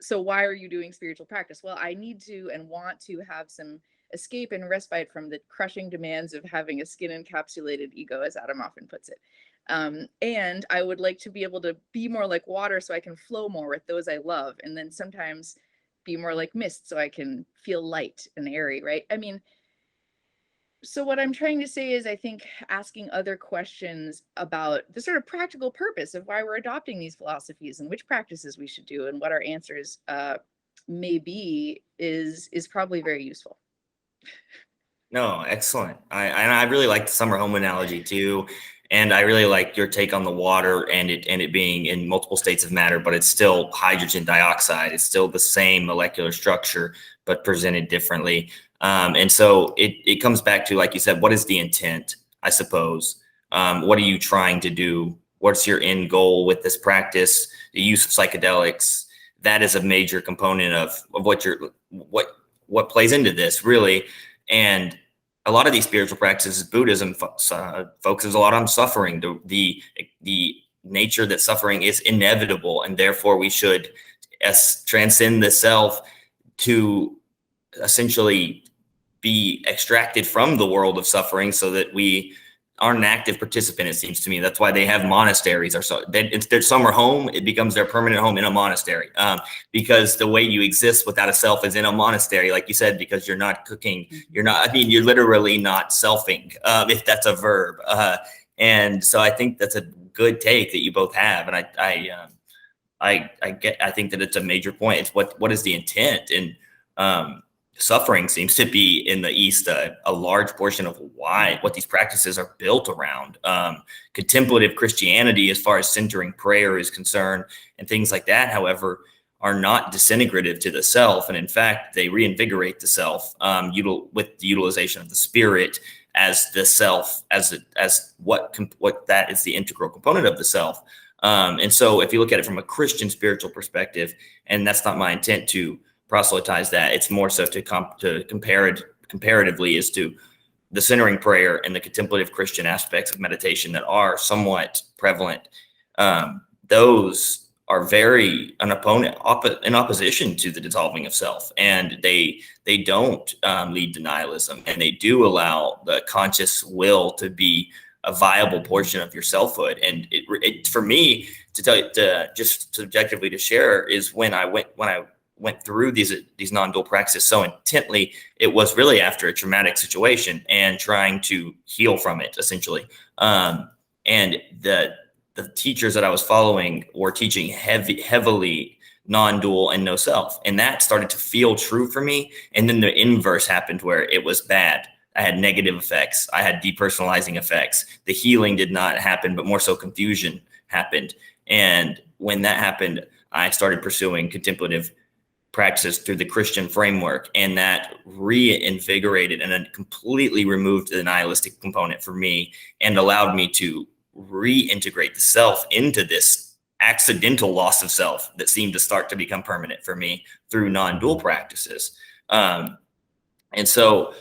A: so why are you doing spiritual practice? Well, I need to and want to have some escape and respite from the crushing demands of having a skin encapsulated ego, as Adam often puts it. And I would like to be able to be more like water so I can flow more with those I love. And then sometimes be more like mist so I can feel light and airy, right? I mean, so what I'm trying to say is I think asking other questions about the sort of practical purpose of why we're adopting these philosophies and which practices we should do and what our answers may be is probably very useful.
C: No, excellent. I really like the summer home analogy too. And I really like your take on the water and it being in multiple states of matter, but it's still hydrogen dioxide. It's still the same molecular structure, but presented differently. And so it comes back to, like you said, what is the intent, I suppose? What are you trying to do? What's your end goal with this practice? The use of psychedelics, that is a major component of what plays into this, really. And a lot of these spiritual practices, Buddhism focuses a lot on suffering, the nature that suffering is inevitable, and therefore we should transcend the self to essentially be extracted from the world of suffering so that we aren't an active participant, it seems to me. That's why they have monasteries. It's their summer home. It becomes their permanent home in a monastery, because the way you exist without a self is in a monastery, like you said, because you're not cooking. You're literally not selfing, if that's a verb. And so I think that's a good take that you both have. And I think that it's a major point. It's what is the intent? And suffering seems to be in the East a large portion of what these practices are built around. Contemplative Christianity, as far as centering prayer is concerned, and things like that, however, are not disintegrative to the self, and in fact, they reinvigorate the self with the utilization of the spirit as the self, as what that is the integral component of the self. And so, if you look at it from a Christian spiritual perspective, and that's not my intent to proselytize that, it's more so to compare it comparatively as to the centering prayer and the contemplative Christian aspects of meditation that are somewhat prevalent. Those are very in opposition to the dissolving of self, and they don't lead denialism, and they do allow the conscious will to be a viable portion of your selfhood. And it for me, to tell you, to just subjectively to share, is when I went through these non-dual practices so intently, it was really after a traumatic situation and trying to heal from it, essentially. And the teachers that I was following were teaching heavily non-dual and no self, and that started to feel true for me. And then the inverse happened, where it was bad. I had negative effects. I had depersonalizing effects. The healing did not happen, but more so confusion happened. And when that happened, I started pursuing contemplative practices through the Christian framework, and that reinvigorated and then completely removed the nihilistic component for me and allowed me to reintegrate the self into this accidental loss of self that seemed to start to become permanent for me through non-dual practices. And so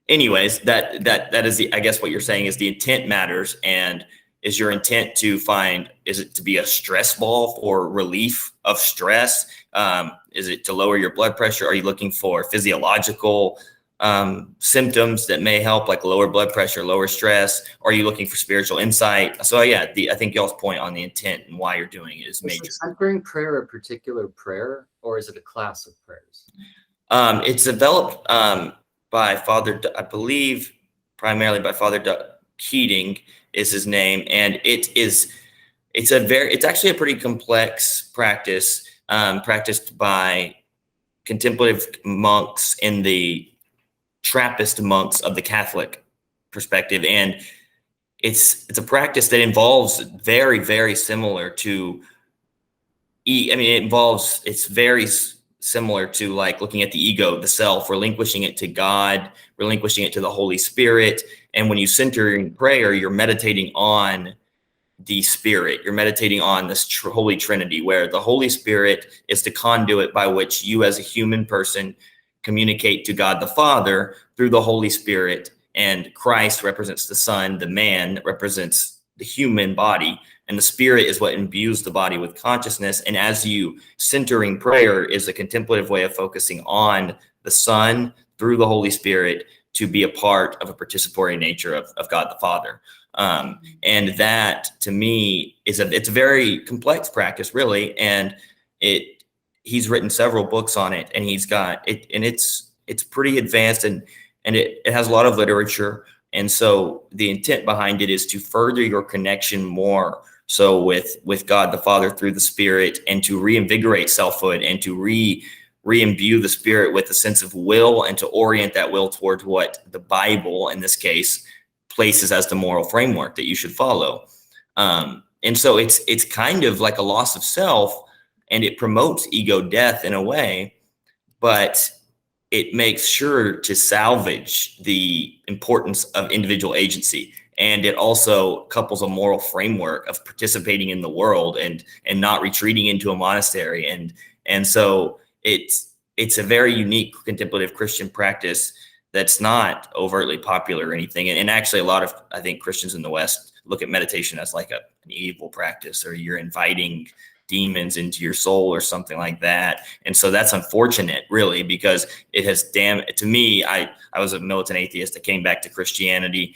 C: anyways, that is I guess what you're saying is the intent matters. And is your intent is it to be a stress ball for relief of stress? Is it to lower your blood pressure? Are you looking for physiological symptoms that may help, like lower blood pressure, lower stress? Or are you looking for spiritual insight? So yeah, I think y'all's point on the intent and why you're doing it is major.
B: Is centering prayer a particular prayer, or is it a class of prayers?
C: It's developed by Father, I believe, primarily by Father Keating is his name, and it's actually a pretty complex practice, practiced by contemplative monks in the Trappist monks of the Catholic perspective. And it's a practice that involves very, very similar to, it's very similar to like looking at the ego, the self, relinquishing it to God, relinquishing it to the Holy Spirit. And when you center in prayer, you're meditating on the Spirit. You're meditating on this Holy Trinity, where the Holy Spirit is the conduit by which you as a human person communicate to God the Father through the Holy Spirit. and Christ represents the Son, the man represents the human body, and the spirit is what imbues the body with consciousness. And as you centering prayer is a contemplative way of focusing on the Son through the Holy Spirit to be a part of a participatory nature of God the Father. And that to me it's a very complex practice, really. And he's written several books on it, and he's got it, and it's pretty advanced, and it has a lot of literature. And so the intent behind it is to further your connection more so with God the Father through the Spirit, and to reinvigorate selfhood, and to re-imbue the Spirit with a sense of will, and to orient that will towards what the Bible, in this case, places as the moral framework that you should follow. And so it's kind of like a loss of self, and it promotes ego death in a way, but it makes sure to salvage the importance of individual agency. And it also couples a moral framework of participating in the world and not retreating into a monastery. And so it's a very unique contemplative Christian practice that's not overtly popular or anything. And actually a lot of, I think, Christians in the West look at meditation as like an evil practice, or you're inviting demons into your soul or something like that. And so that's unfortunate, really, because it has to me, I was a militant atheist. I came back to Christianity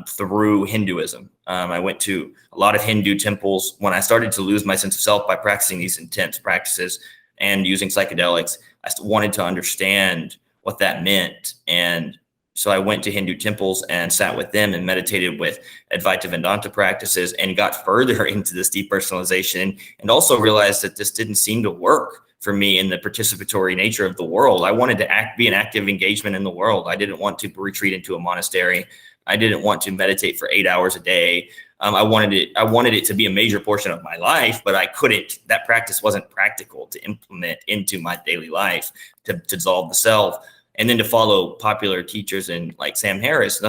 C: through Hinduism. I went to a lot of Hindu temples. When I started to lose my sense of self by practicing these intense practices and using psychedelics, I wanted to understand what that meant. And so I went to Hindu temples and sat with them and meditated with Advaita Vedanta practices, and got further into this depersonalization, and also realized that this didn't seem to work for me in the participatory nature of the world. I wanted to be an active engagement in the world. I didn't want to retreat into a monastery. I didn't want to meditate for 8 hours a day. I wanted it to be a major portion of my life, but I couldn't. That practice wasn't practical to implement into my daily life, to dissolve the self. And then to follow popular teachers in like Sam Harris,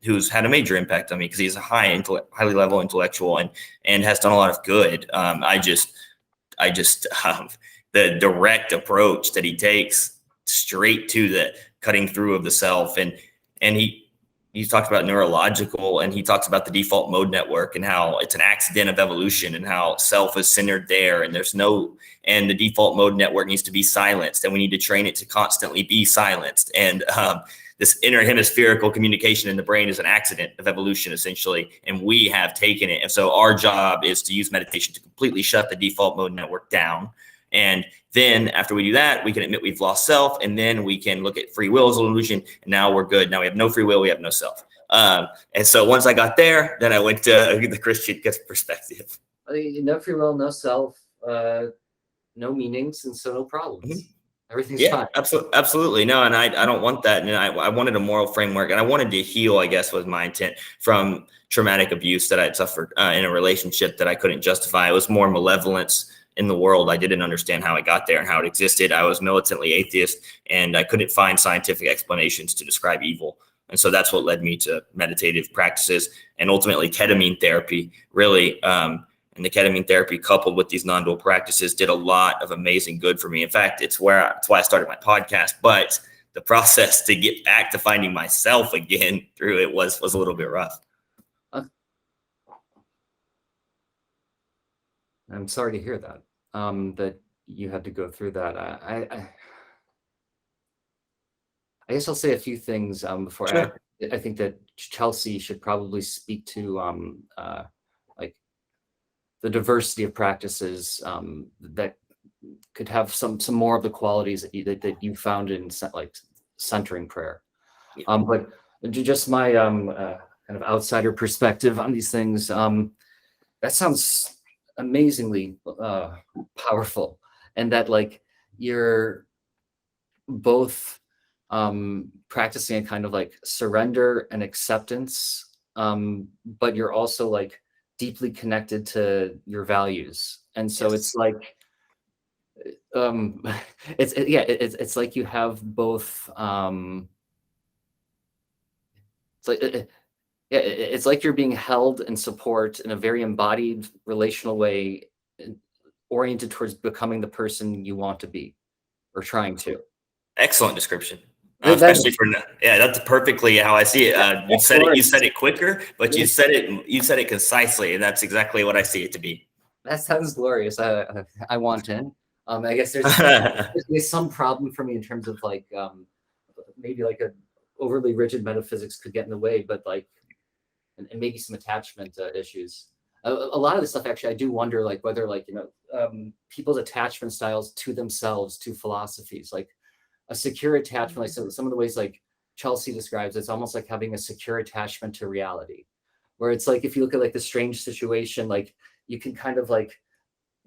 C: who's had a major impact on me because he's a highly level intellectual and has done a lot of good. I just the direct approach that he takes straight to the cutting through of the self, and he talks about neurological, and he talks about the default mode network and how it's an accident of evolution, and how self is centered there, and and the default mode network needs to be silenced, and we need to train it to constantly be silenced. And this interhemispherical communication in the brain is an accident of evolution, essentially, and we have taken it. And so our job is to use meditation to completely shut the default mode network down. And then after we do that, we can admit we've lost self, and then we can look at free will as an illusion. And now we're good. Now we have no free will. We have no self. And so once I got there, then I went to the Christian perspective.
B: No free will, no self, no meanings, and so no problems.
C: Mm-hmm.
B: Everything's fine.
C: Absolutely. No, and I don't want that. And I wanted a moral framework, and I wanted to heal, I guess, was my intent, from traumatic abuse that I had suffered in a relationship that I couldn't justify. It was more malevolence in the world. I didn't understand how it got there and how it existed. I was militantly atheist, and I couldn't find scientific explanations to describe evil. And so that's what led me to meditative practices, and ultimately ketamine therapy, really. And the ketamine therapy coupled with these non-dual practices did a lot of amazing good for me. In fact, it's why I started my podcast. But the process to get back to finding myself again through it was a little bit rough.
B: I'm sorry to hear that, that you had to go through that. I guess I'll say a few things before.
C: Sure.
B: I think that Chelsey should probably speak to like the diversity of practices that could have some more of the qualities that you found in like centering prayer.
C: Yeah.
B: But just my kind of outsider perspective on these things, that sounds amazingly powerful, and that like you're both practicing a kind of like surrender and acceptance, but you're also like deeply connected to your values. And so
C: Yes.
B: it's like it's like you have both it's like you're being held and support in a very embodied relational way, oriented towards becoming the person you want to be or trying to.
C: Excellent description. Especially for that's perfectly how I see it. You said it quicker, but you said it concisely, and that's exactly what I see it to be.
B: That sounds glorious. I want in. I guess there's some problem for me in terms of like maybe like a overly rigid metaphysics could get in the way, but like and maybe some attachment issues. A lot of the stuff actually I do wonder like whether like people's attachment styles to themselves, to philosophies, like a secure attachment, like some of the ways like Chelsey describes, it's almost like having a secure attachment to reality, where it's like if you look at like the strange situation, like you can kind of like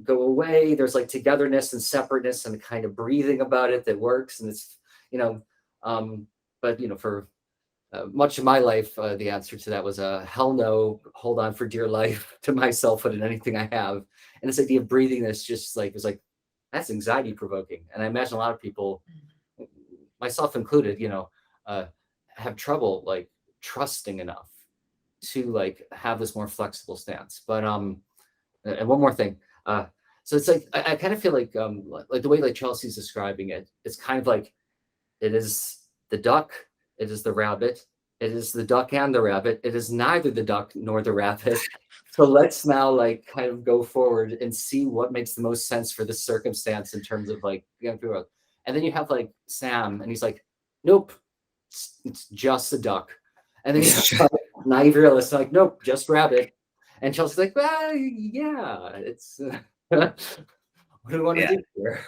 B: go away. There's like togetherness and separateness and kind of breathing about it that works. And it's, but for much of my life, the answer to that was a hell no, hold on for dear life to myself and anything I have. And this idea of breathing this just like, was like, that's anxiety provoking. And I imagine a lot of people, myself included, have trouble like trusting enough to like have this more flexible stance. But, and one more thing. So it's like, I kind of feel like the way like Chelsea's describing it, it's kind of like, it is the duck, it is the rabbit, it is the duck and the rabbit, it is neither the duck nor the rabbit. So let's now like kind of go forward and see what makes the most sense for this circumstance in terms of like, and then you have like Sam and he's like, nope, it's just a duck. And then he's like, naive realist, like, nope, just rabbit. And Chelsea's like, well, yeah, it's what do we want to do here?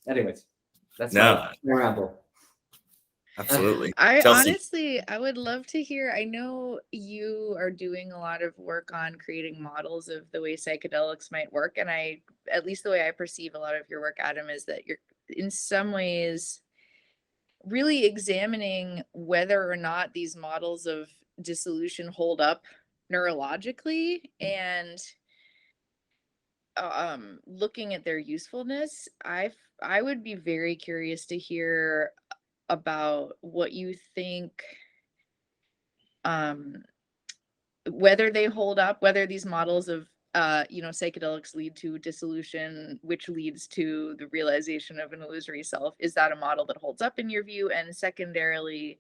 B: Anyways, that's more ramble.
C: Absolutely.
A: Honestly, I would love to hear. I know you are doing a lot of work on creating models of the way psychedelics might work. And at least the way I perceive a lot of your work, Adam, is that you're in some ways really examining whether or not these models of dissolution hold up neurologically and looking at their usefulness. I would be very curious to hear about what you think, whether they hold up, whether these models of psychedelics lead to dissolution, which leads to the realization of an illusory self. Is that a model that holds up in your view? And secondarily,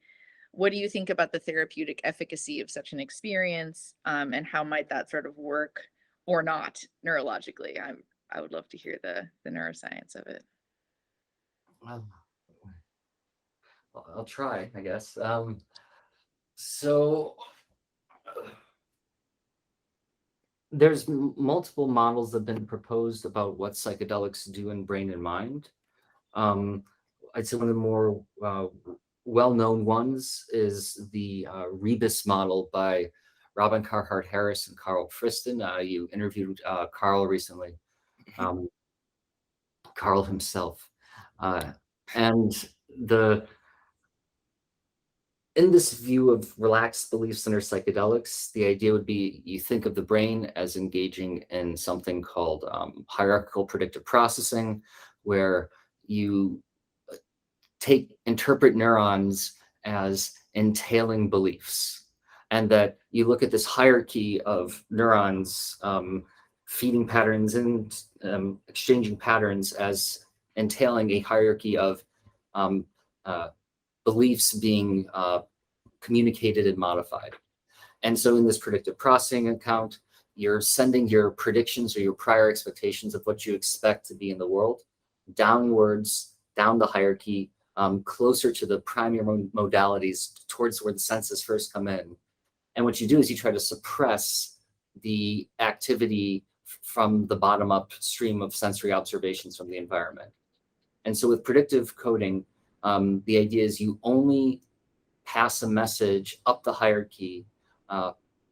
A: what do you think about the therapeutic efficacy of such an experience, and how might that sort of work or not neurologically? I would love to hear the neuroscience of it.
B: I'll try, I guess. So there's multiple models that have been proposed about what psychedelics do in brain and mind. I'd say one of the more well-known ones is the Rebus model by Robin Carhart Harris and Carl Friston. You interviewed Carl recently, Carl himself. And in this view of relaxed beliefs under psychedelics, the idea would be you think of the brain as engaging in something called hierarchical predictive processing, where you interpret neurons as entailing beliefs, and that you look at this hierarchy of neurons feeding patterns and exchanging patterns as entailing a hierarchy of beliefs being communicated and modified. And so in this predictive processing account, you're sending your predictions or your prior expectations of what you expect to be in the world downwards, down the hierarchy, closer to the primary modalities, towards where the senses first come in. And what you do is you try to suppress the activity from the bottom up stream of sensory observations from the environment. And so with predictive coding, the idea is you only pass a message up the hierarchy.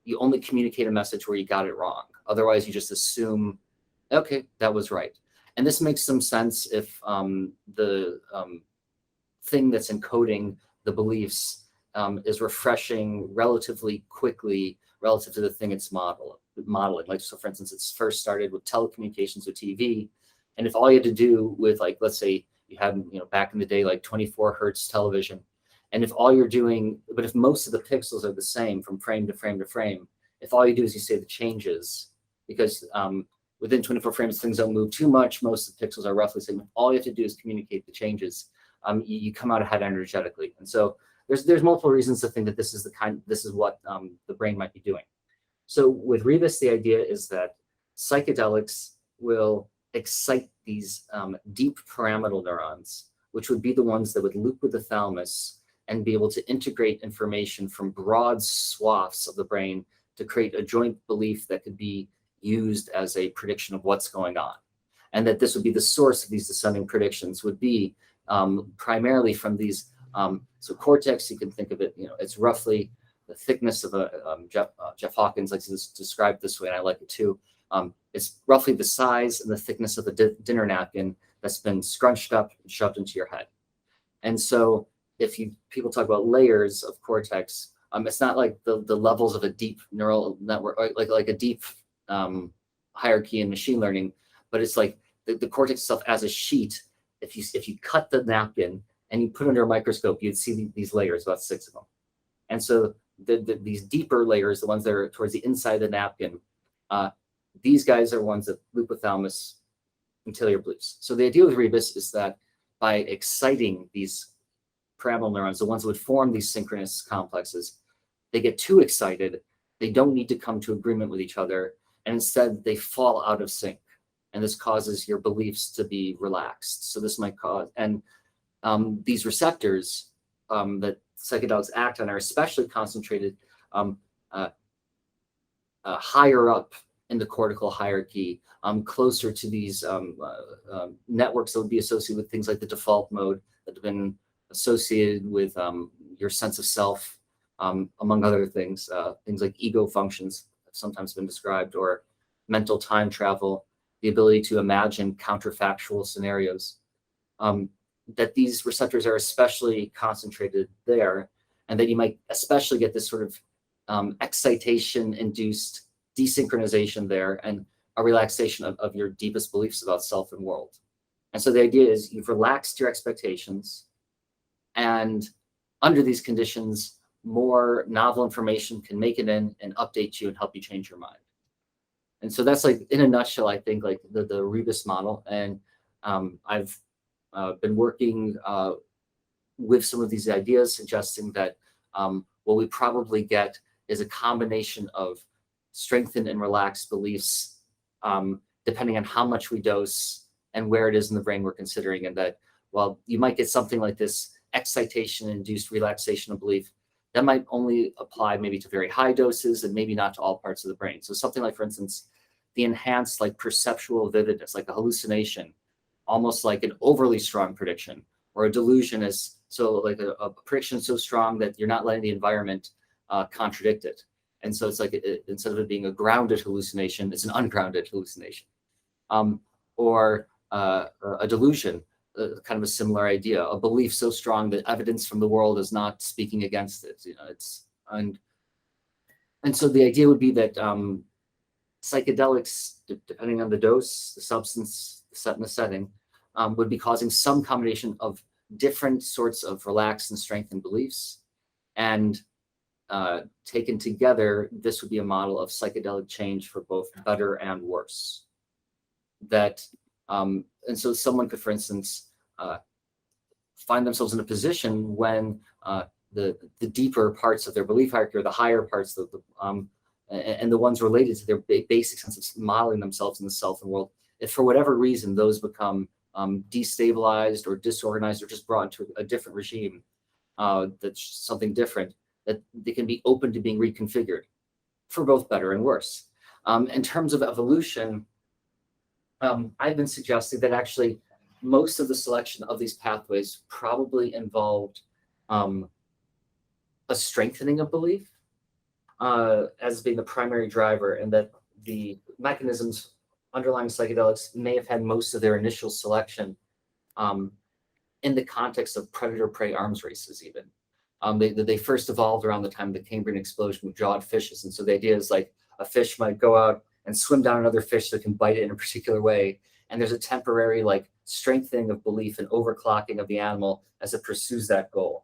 B: You only communicate a message where you got it wrong. Otherwise, you just assume, okay, that was right. And this makes some sense if the thing that's encoding the beliefs is refreshing relatively quickly relative to the thing it's modeling. Like, so for instance, it's first started with telecommunications with TV. And if all you had to do with, like, let's say you had, back in the day, like 24 hertz television, and if all you're doing, but if most of the pixels are the same from frame to frame to frame, if all you do is you say the changes, because within 24 frames, things don't move too much. Most of the pixels are roughly the same. All you have to do is communicate the changes. you come out ahead energetically. And so there's multiple reasons to think that this is what the brain might be doing. So with rebus, the idea is that psychedelics will excite these deep pyramidal neurons, which would be the ones that would loop with the thalamus and be able to integrate information from broad swaths of the brain to create a joint belief that could be used as a prediction of what's going on. And that this would be the source of these descending predictions would be primarily from these, so cortex, you can think of it, it's roughly the thickness of a, Jeff Hawkins likes to describe it this way, and I like it too. It's roughly the size and the thickness of a dinner napkin that's been scrunched up and shoved into your head. And so if people talk about layers of cortex, it's not like the levels of a deep neural network, like a deep hierarchy in machine learning, but it's like the cortex itself as a sheet. If you cut the napkin and you put it under a microscope, you'd see these layers, about 6 of them. And so these deeper layers, the ones that are towards the inside of the napkin, these guys are ones that loop with thalamus until your beliefs. So the idea with rebus is that by exciting these pyramidal neurons, the ones that would form these synchronous complexes, they get too excited, they don't need to come to agreement with each other, and instead they fall out of sync. And this causes your beliefs to be relaxed. So this might cause, and these receptors that psychedelics act on are especially concentrated higher up in the cortical hierarchy, closer to these networks that would be associated with things like the default mode that have been associated with your sense of self, among other things. Things like ego functions have sometimes been described, or mental time travel, the ability to imagine counterfactual scenarios. That these receptors are especially concentrated there, and that you might especially get this sort of excitation-induced desynchronization there and a relaxation of your deepest beliefs about self and world. And so the idea is you've relaxed your expectations, and under these conditions, more novel information can make it in and update you and help you change your mind. And so that's, like, in a nutshell, I think, like the rebus model. And I've been working with some of these ideas, suggesting that what we probably get is a combination of strengthened and relaxed beliefs, depending on how much we dose and where it is in the brain we're considering. And that while you might get something like this excitation-induced relaxation of belief, that might only apply maybe to very high doses and maybe not to all parts of the brain. So something like, for instance, the enhanced, like, perceptual vividness, like a hallucination, almost like an overly strong prediction, or a delusion is so like a prediction so strong that you're not letting the environment contradict it. And so it's like instead of it being a grounded hallucination, it's an ungrounded hallucination. Or a delusion, kind of a similar idea, a belief so strong that evidence from the world is not speaking against it. And so the idea would be that psychedelics, depending on the dose, the substance, the set and the setting, would be causing some combination of different sorts of relaxed and strengthened beliefs. And taken together, this would be a model of psychedelic change for both better and worse. And so someone could, for instance, find themselves in a position when the deeper parts of their belief hierarchy, or the higher parts of and the ones related to their basic sense of modeling themselves in the self and world, if for whatever reason those become destabilized or disorganized, or just brought into a different regime, that's something different, that they can be open to being reconfigured for both better and worse. In terms of evolution, I've been suggesting that actually most of the selection of these pathways probably involved a strengthening of belief as being the primary driver, and that the mechanisms underlying psychedelics may have had most of their initial selection in the context of predator-prey arms races even. They first evolved around the time of the Cambrian explosion with jawed fishes. And so the idea is, like, a fish might go out and swim down another fish that can bite it in a particular way. And there's a temporary, like, strengthening of belief and overclocking of the animal as it pursues that goal.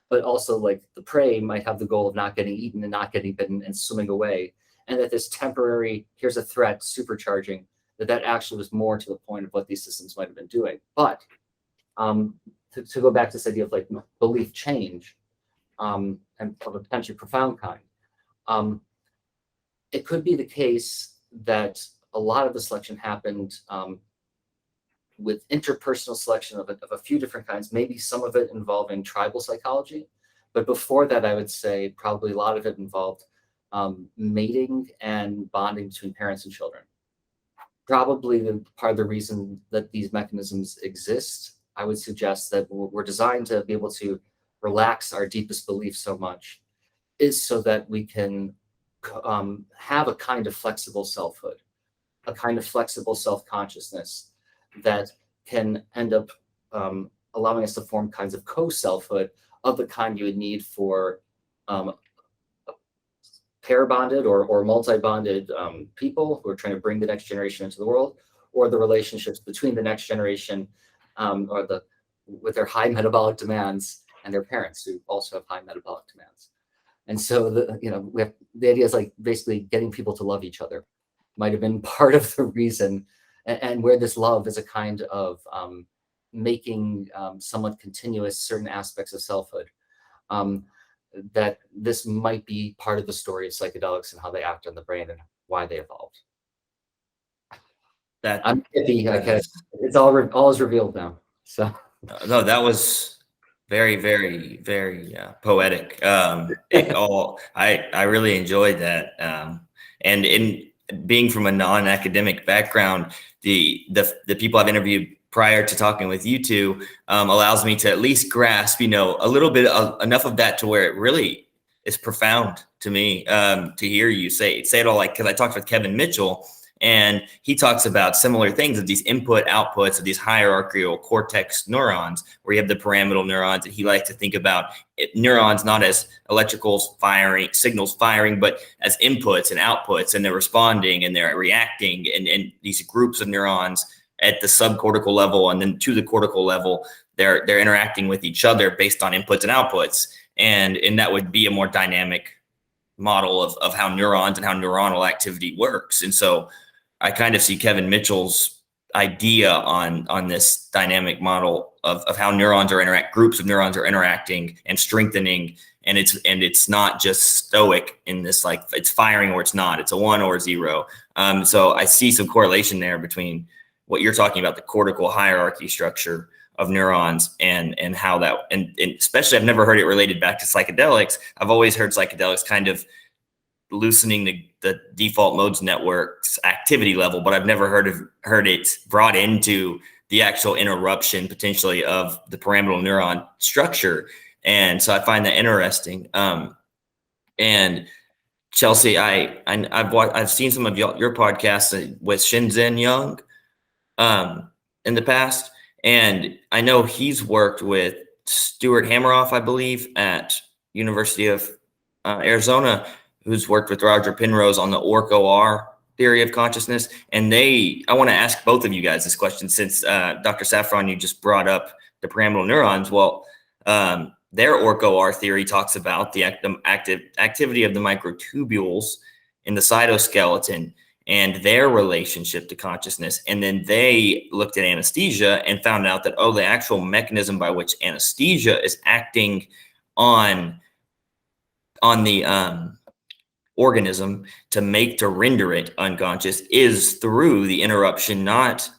B: But also, like, the prey might have the goal of not getting eaten and not getting bitten and swimming away. And that this temporary, here's a threat, supercharging, that actually was more to the point of what these systems might have been doing. But to go back to this idea of like belief change, and of a potentially profound kind. It could be the case that a lot of the selection happened with interpersonal selection of a few different kinds, maybe some of it involving tribal psychology. But before that, I would say probably a lot of it involved mating and bonding between parents and children. Probably the part of the reason that these mechanisms exist, I would suggest that we're designed to be able to relax our deepest beliefs so much, is so that we can have a kind of flexible selfhood, a kind of flexible self-consciousness that can end up allowing us to form kinds of co-selfhood of the kind you would need for pair bonded or multi-bonded people who are trying to bring the next generation into the world, or the relationships between the next generation with their high metabolic demands and their parents who also have high metabolic demands. And so the idea is like basically getting people to love each other might have been part of the reason, and where this love is a kind of making somewhat continuous certain aspects of selfhood. That this might be part of the story of psychedelics and how they act on the brain and why they evolved. I'm hippie. It's all is revealed now. So
C: no, that was very, very, very poetic. I really enjoyed that. And in being from a non-academic background, the people I've interviewed prior to talking with you two allows me to at least grasp, a little bit enough of that to where it really is profound to me to hear you say it all. Like, because I talked with Kevin Mitchell, and he talks about similar things of these input outputs of these hierarchical cortex neurons, where you have the pyramidal neurons, and he likes to think about neurons not as electrical signals firing, but as inputs and outputs, and they're responding and they're reacting, and these groups of neurons at the subcortical level and then to the cortical level, they're interacting with each other based on inputs and outputs, and that would be a more dynamic model of how neurons and how neuronal activity works. And so I kind of see Kevin Mitchell's idea on this dynamic model of how neurons are groups of neurons are interacting and strengthening, and it's not just stoic in this, like it's firing or it's not, it's a 1 or a 0. So I see some correlation there between what you're talking about, the cortical hierarchy structure of neurons, and how that, and especially I've never heard it related back to psychedelics. I've always heard psychedelics kind of loosening the default modes network's activity level, but I've never heard it brought into the actual interruption potentially of the pyramidal neuron structure. And so I find that interesting. And Chelsey, I've seen some of your podcasts with Shenzhen Young in the past, and I know he's worked with Stuart Hameroff, I believe, at University of Arizona, who's worked with Roger Penrose on the OR theory of consciousness. And I want to ask both of you guys this question, since Dr. Safron, you just brought up the pyramidal neurons. Well, their OR theory talks about the activity of the microtubules in the cytoskeleton and their relationship to consciousness. And then they looked at anesthesia and found out that, the actual mechanism by which anesthesia is acting on the organism to render it unconscious is through the interruption, not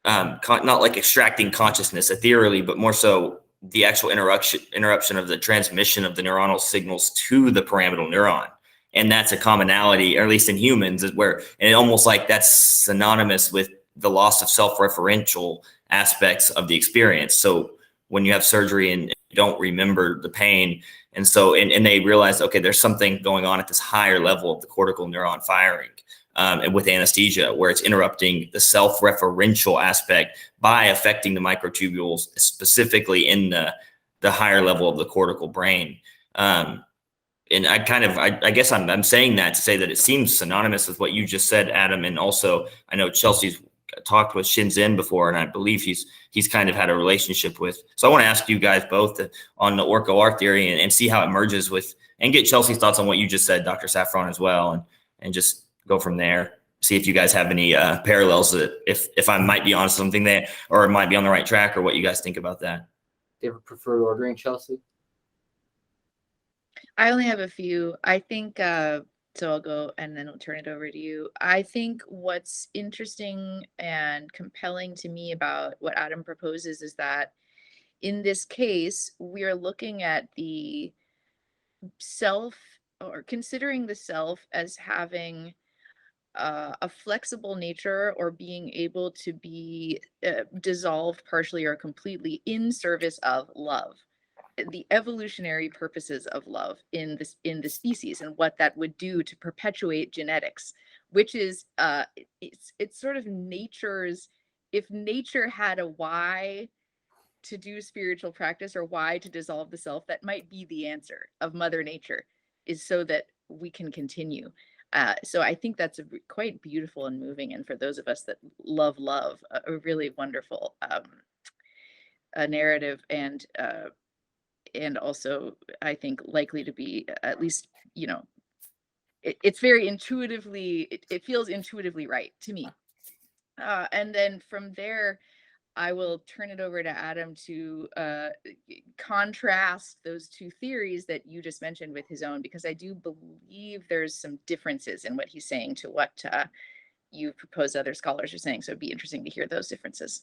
C: like extracting consciousness ethereally, but more so the actual interruption of the transmission of the neuronal signals to the pyramidal neuron. And that's a commonality, or at least in humans, and it almost like that's synonymous with the loss of self-referential aspects of the experience. So when you have surgery and you don't remember the pain, and so and they realize, okay, there's something going on at this higher level of the cortical neuron firing, and with anesthesia, where it's interrupting the self-referential aspect by affecting the microtubules, specifically in the higher level of the cortical brain. And I guess I'm saying that to say that it seems synonymous with what you just said, Adam. And also, I know Chelsey's talked with Shenzhen before, and I believe he's kind of had a relationship with. So I want to ask you guys both on the OR theory and see how it merges with, and get Chelsey's thoughts on what you just said, Dr. Safron, as well, and just go from there. see if you guys have any parallels that if I might be on something there, or might be on the right track, or what you guys think about that.
B: Do you have a preferred ordering, Chelsey?
A: I only have a few. I think, so I'll go and then I'll turn it over to you. I think what's interesting and compelling to me about what Adam proposes is that in this case, we are looking at the self, or considering the self as having a flexible nature, or being able to be dissolved partially or completely in service of love, the evolutionary purposes of love in the species, and what that would do to perpetuate genetics, which is it's sort of nature's, if nature had a why to do spiritual practice, or why to dissolve the self, that might be the answer of Mother Nature, is so that we can continue. So I think that's quite beautiful and moving, and for those of us that love love, a really wonderful a narrative, and also I think likely to be, at least, you know, it's very intuitively, it feels intuitively right to me. And then from there, I will turn it over to Adam to contrast those two theories that you just mentioned with his own, because I do believe there's some differences in what he's saying to what you propose other scholars are saying. So it'd be interesting to hear those differences.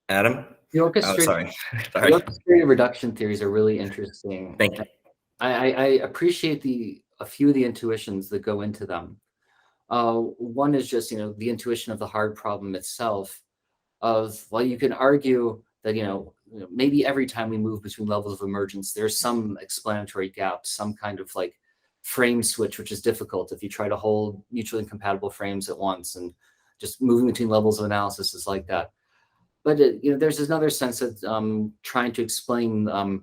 C: Adam?
B: The
C: Oh,
B: orchestrated,
C: sorry.
B: the orchestrated reduction theories are really interesting.
C: Thank you.
B: I appreciate a few of the intuitions that go into them. One is just, the intuition of the hard problem itself, of, well, you can argue that, maybe every time we move between levels of emergence, there's some explanatory gap, some kind of like frame switch, which is difficult if you try to hold mutually incompatible frames at once, and just moving between levels of analysis is like that. But there's another sense of trying to explain, I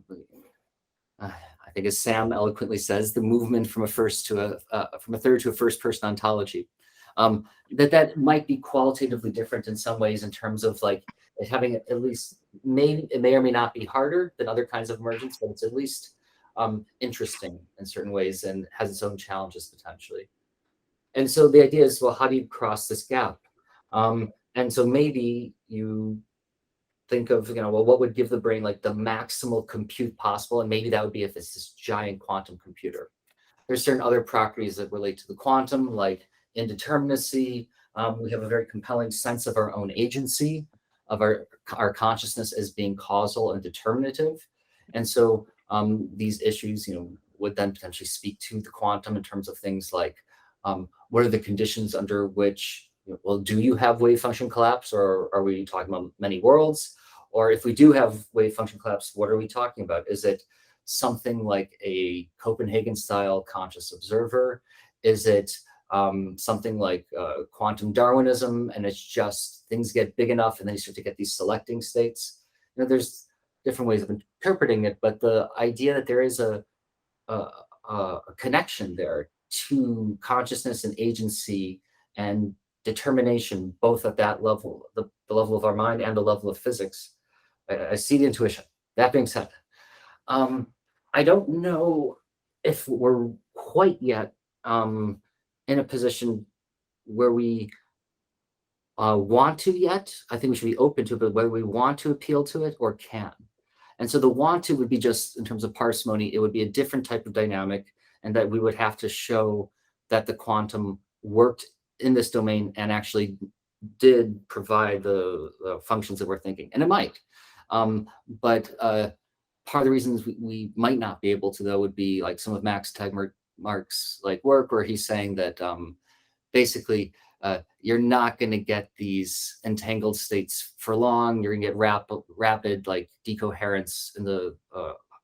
B: think, as Sam eloquently says, the movement from a third to a first person ontology. That might be qualitatively different in some ways, in terms of like it having at least, it may or may not be harder than other kinds of emergence, but it's at least interesting in certain ways and has its own challenges potentially. And so the idea is, well, how do you cross this gap? And so maybe you think of, well, what would give the brain like the maximal compute possible? And maybe that would be if it's this giant quantum computer. There's certain other properties that relate to the quantum, like indeterminacy. We have a very compelling sense of our own agency, of our consciousness as being causal and determinative. And so these issues, would then potentially speak to the quantum in terms of things like, what are the conditions under which, well, do you have wave function collapse, or are we talking about many worlds? Or if we do have wave function collapse, what are we talking about? Is it something like a Copenhagen-style conscious observer? Is it something like quantum Darwinism, and it's just things get big enough and then you start to get these selecting states? There's different ways of interpreting it, but the idea that there is a connection there to consciousness and agency and determination, both at that level, the level of our mind and the level of physics. I see the intuition. That being said, I don't know if we're quite yet in a position where we want to yet. I think we should be open to it, but whether we want to appeal to it or can. And so the want to would be just in terms of parsimony, it would be a different type of dynamic, and that we would have to show that the quantum worked in this domain and actually did provide the functions that we're thinking. And it might. But part of the reasons we might not be able to, though, would be like some of Max Tegmark's like work, where he's saying that basically you're not going to get these entangled states for long. You're going to get rapid like decoherence in the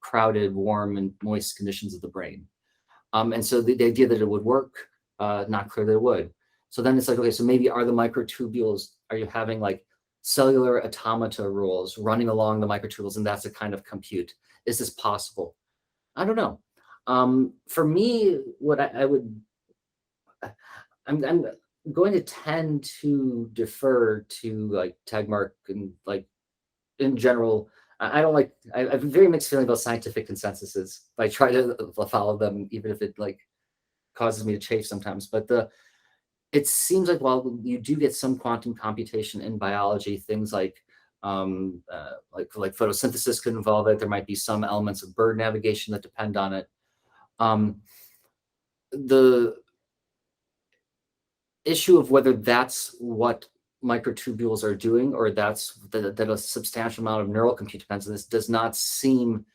B: crowded, warm, and moist conditions of the brain. And so the idea that it would work, not clear that it would. So then it's like, okay, so maybe are the microtubules, are you having like cellular automata rules running along the microtubules, and that's a kind of compute? Is this possible? I don't know. For me, what I'm going to tend to defer to like Tegmark and like in general I don't like, I have a very mixed feeling about scientific consensuses. I try to follow them, even if it like causes me to chafe sometimes. But it seems like while you do get some quantum computation in biology, things like photosynthesis could involve it. There might be some elements of bird navigation that depend on it. The issue of whether that's what microtubules are doing, or that a substantial amount of neural compute depends on this, does not seem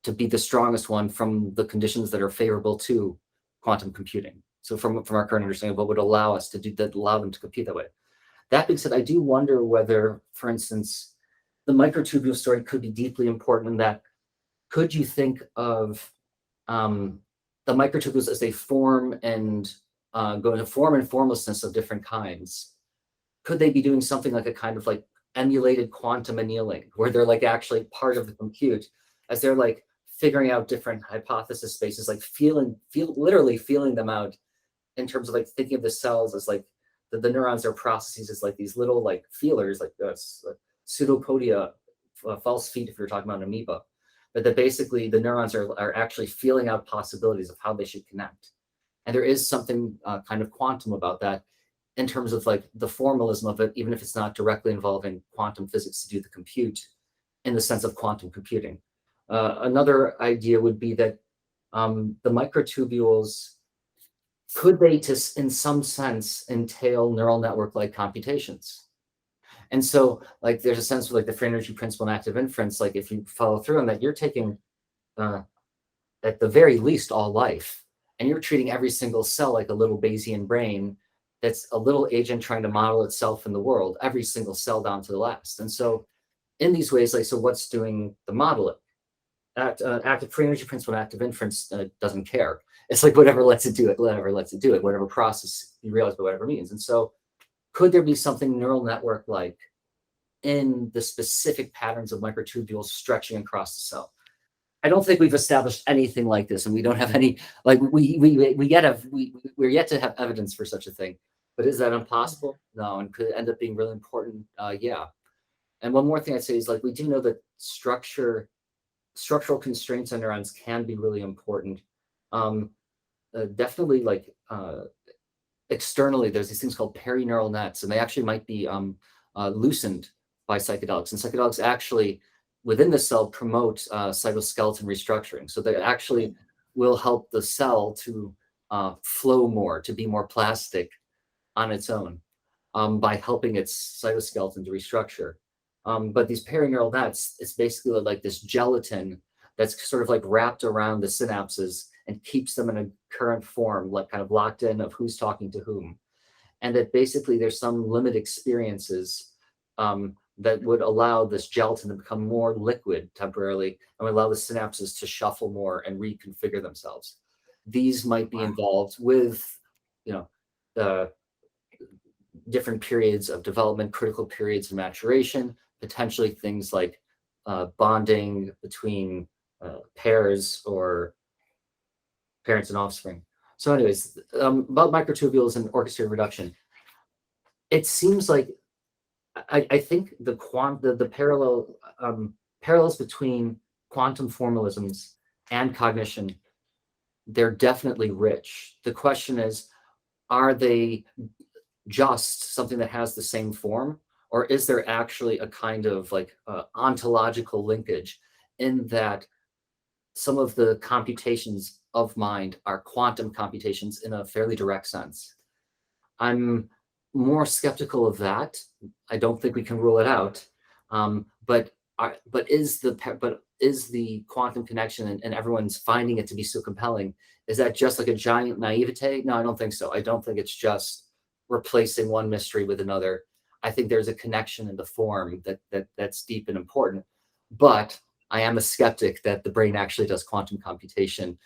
B: to be the strongest one from the conditions that are favorable to quantum computing. So from our current understanding of what would allow us to do that, allow them to compute that way. That being said, I do wonder whether, for instance, the microtubule story could be deeply important in that, could you think of the microtubules as they form and go into form and formlessness of different kinds? Could they be doing something like a kind of like emulated quantum annealing, where they're like actually part of the compute as they're like figuring out different hypothesis spaces, like literally feeling them out in terms of like thinking of the cells as like the neurons are processes as like these little like feelers, like pseudopodia, false feet if you're talking about an amoeba, but that basically the neurons are actually feeling out possibilities of how they should connect. And there is something kind of quantum about that in terms of like the formalism of it, even if it's not directly involving quantum physics to do the compute in the sense of quantum computing. Another idea would be that the microtubules, could they, in some sense, entail neural network-like computations? And so, like, there's a sense of like the free energy principle and active inference. Like, if you follow through on that, you're taking, at the very least, all life, and you're treating every single cell like a little Bayesian brain that's a little agent trying to model itself in the world, every single cell down to the last. And so, in these ways, like, so what's doing the modeling? Active free energy principle and active inference doesn't care. It's like whatever lets it do it, whatever process you realize what whatever means. And so could there be something neural network like in the specific patterns of microtubules stretching across the cell? I don't think we've established anything like this, and we don't have any, like we're yet to have evidence for such a thing. But is that impossible? No. And could it end up being really important? Yeah. And one more thing I'd say is, like, we do know that structural constraints on neurons can be really important. Definitely, like externally, there's these things called perineural nets, and they actually might be loosened by psychedelics. And psychedelics actually, within the cell, promote cytoskeleton restructuring. So they actually will help the cell to flow more, to be more plastic on its own, by helping its cytoskeleton to restructure. But these perineural nets, it's basically like this gelatin that's sort of like wrapped around the synapses and keeps them in a current form, like kind of locked in of who's talking to whom. And that basically there's some limit experiences that would allow this gelatin to become more liquid temporarily and would allow the synapses to shuffle more and reconfigure themselves. These might be involved with, the different periods of development, critical periods of maturation, potentially things like bonding between pairs or parents and offspring. So anyways, about microtubules and orchestrated reduction, it seems like I think the parallels between quantum formalisms and cognition, they're definitely rich. The question is, are they just something that has the same form, or is there actually a kind of like ontological linkage in that some of the computations of mind are quantum computations in a fairly direct sense? I'm more skeptical of that. I don't think we can rule it out. But is the quantum connection and everyone's finding it to be so compelling, is that just like a giant naivete? No, I don't think so. I don't think it's just replacing one mystery with another. I think there's a connection in the form that's deep and important. But I am a skeptic that the brain actually does quantum computation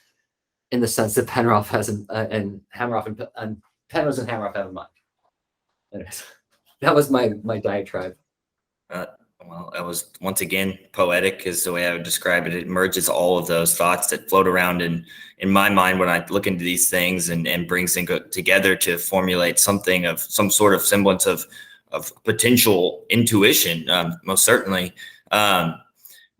B: in the sense that Penrose and Hameroff have in mind. Anyways, that was my diatribe.
C: Well, that was, once again, poetic is the way I would describe it. It merges all of those thoughts that float around in my mind when I look into these things and brings them together to formulate something of some sort of semblance of potential intuition, most certainly.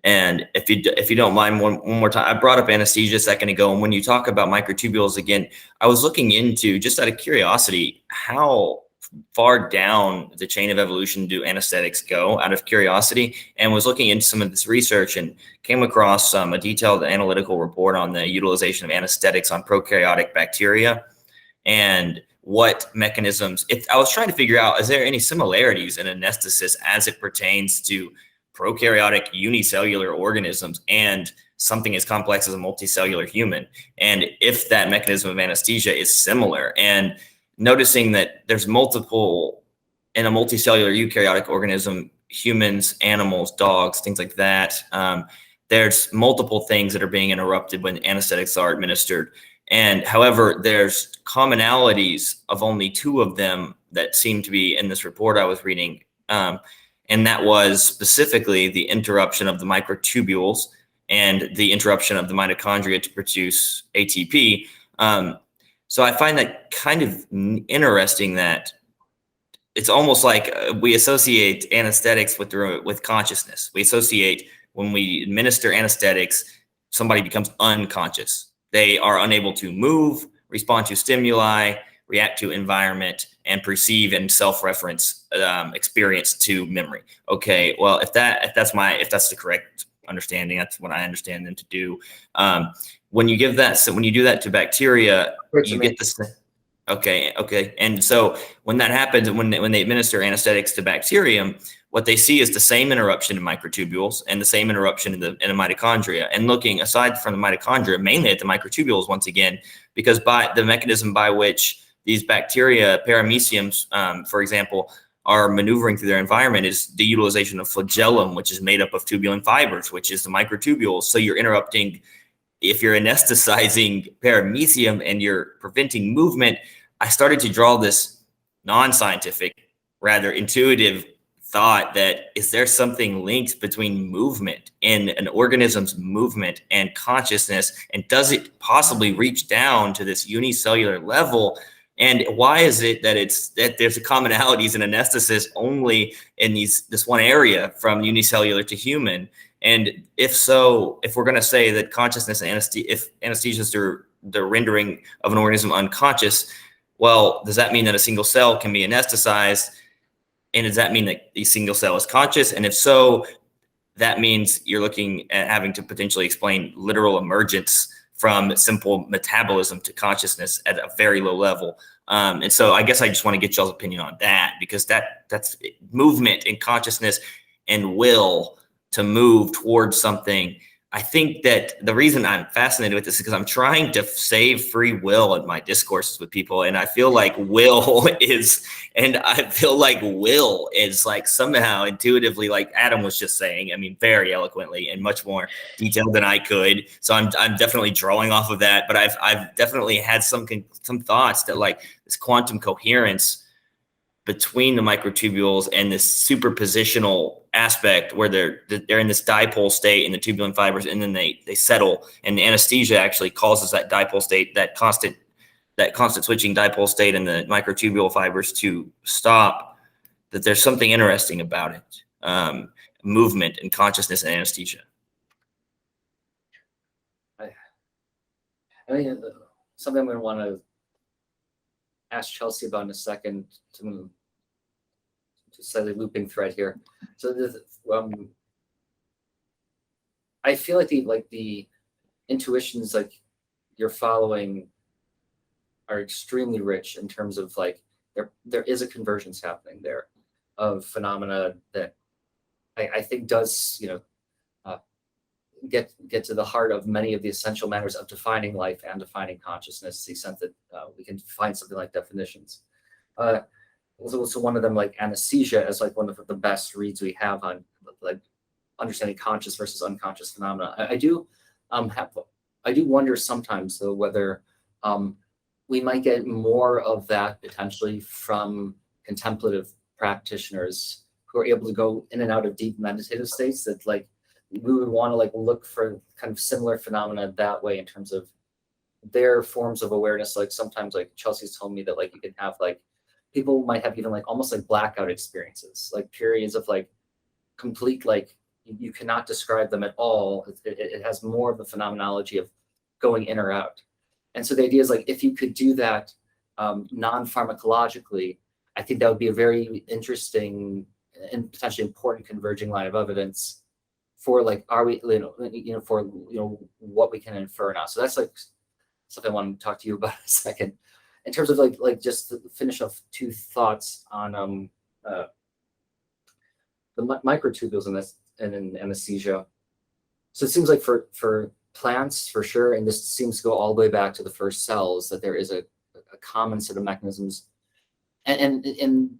C: And if you don't mind, one more time, I brought up anesthesia a second ago, and when you talk about microtubules again, I was looking into, just out of curiosity, how far down the chain of evolution do anesthetics go, out of curiosity, and was looking into some of this research and came across a detailed analytical report on the utilization of anesthetics on prokaryotic bacteria and what mechanisms. I was trying to figure out, is there any similarities in anesthesis as it pertains to prokaryotic unicellular organisms and something as complex as a multicellular human, and if that mechanism of anesthesia is similar, and noticing that there's multiple in a multicellular eukaryotic organism, humans, animals, dogs, things like that. There's multiple things that are being interrupted when anesthetics are administered. And however, there's commonalities of only 2 of them that seem to be in this report I was reading. And that was specifically the interruption of the microtubules and the interruption of the mitochondria to produce ATP. So I find that kind of interesting, that it's almost like we associate anesthetics with consciousness. We associate, when we administer anesthetics, somebody becomes unconscious. They are unable to move, respond to stimuli, react to environment, and perceive and self-reference experience to memory. Okay, well, if that's the correct understanding, that's what I understand them to do. When you do that to bacteria, you get this. Okay. And so when that happens, when they administer anesthetics to bacterium, what they see is the same interruption in microtubules and the same interruption in the mitochondria. And looking aside from the mitochondria, mainly at the microtubules once again, because by the mechanism by which these bacteria, parameciums, for example, are maneuvering through their environment is the utilization of flagellum, which is made up of tubulin fibers, which is the microtubules. So you're interrupting. If you're anesthetizing paramecium and you're preventing movement, I started to draw this non-scientific, rather intuitive thought that, is there something linked between movement and an organism's movement and consciousness? And does it possibly reach down to this unicellular level? And why is it that there's commonalities in anesthesis only in this one area from unicellular to human? And if so, if we're going to say that consciousness and if anesthesia is the rendering of an organism unconscious, well, does that mean that a single cell can be anesthetized? And does that mean that the single cell is conscious? And if so, that means you're looking at having to potentially explain literal emergence from simple metabolism to consciousness at a very low level. And so I guess I just want to get y'all's opinion on that, because that's movement and consciousness and will to move towards something. I think that the reason I'm fascinated with this is because I'm trying to save free will in my discourses with people. And I feel like will is like somehow intuitively, like Adam was just saying, I mean, very eloquently and much more detailed than I could. So I'm definitely drawing off of that, but I've definitely had some thoughts that, like, this quantum coherence between the microtubules and this superpositional aspect where they're in this dipole state in the tubulin fibers, and then they settle, and the anesthesia actually causes that dipole state, that constant switching dipole state in the microtubule fibers to stop. That there's something interesting about it, movement and consciousness and anesthesia.
B: I mean, something I'm going to want to ask Chelsey about in a second, to set a looping thread here. So I feel like the intuitions like you're following are extremely rich in terms of, like, there is a convergence happening there of phenomena that I think does, get to the heart of many of the essential matters of defining life and defining consciousness, to the extent that we can find something like definitions. So one of them, like anesthesia, as like one of the best reads we have on like understanding conscious versus unconscious phenomena. I do wonder sometimes, though, whether we might get more of that potentially from contemplative practitioners who are able to go in and out of deep meditative states, that like we would want to like look for kind of similar phenomena that way in terms of their forms of awareness. Like sometimes, like Chelsey's told me that like you can have like people might have even like almost like blackout experiences, like periods of like complete like you cannot describe them at all. It has more of the phenomenology of going in or out. And so the idea is like, if you could do that non-pharmacologically, I think that would be a very interesting and potentially important converging line of evidence for like, are we, for, what we can infer now. So that's like something I want to talk to you about in a second. In terms of like just to finish off two thoughts on the microtubules in this and in anesthesia. So it seems like for plants, for sure, and this seems to go all the way back to the first cells, that there is a common set of mechanisms. And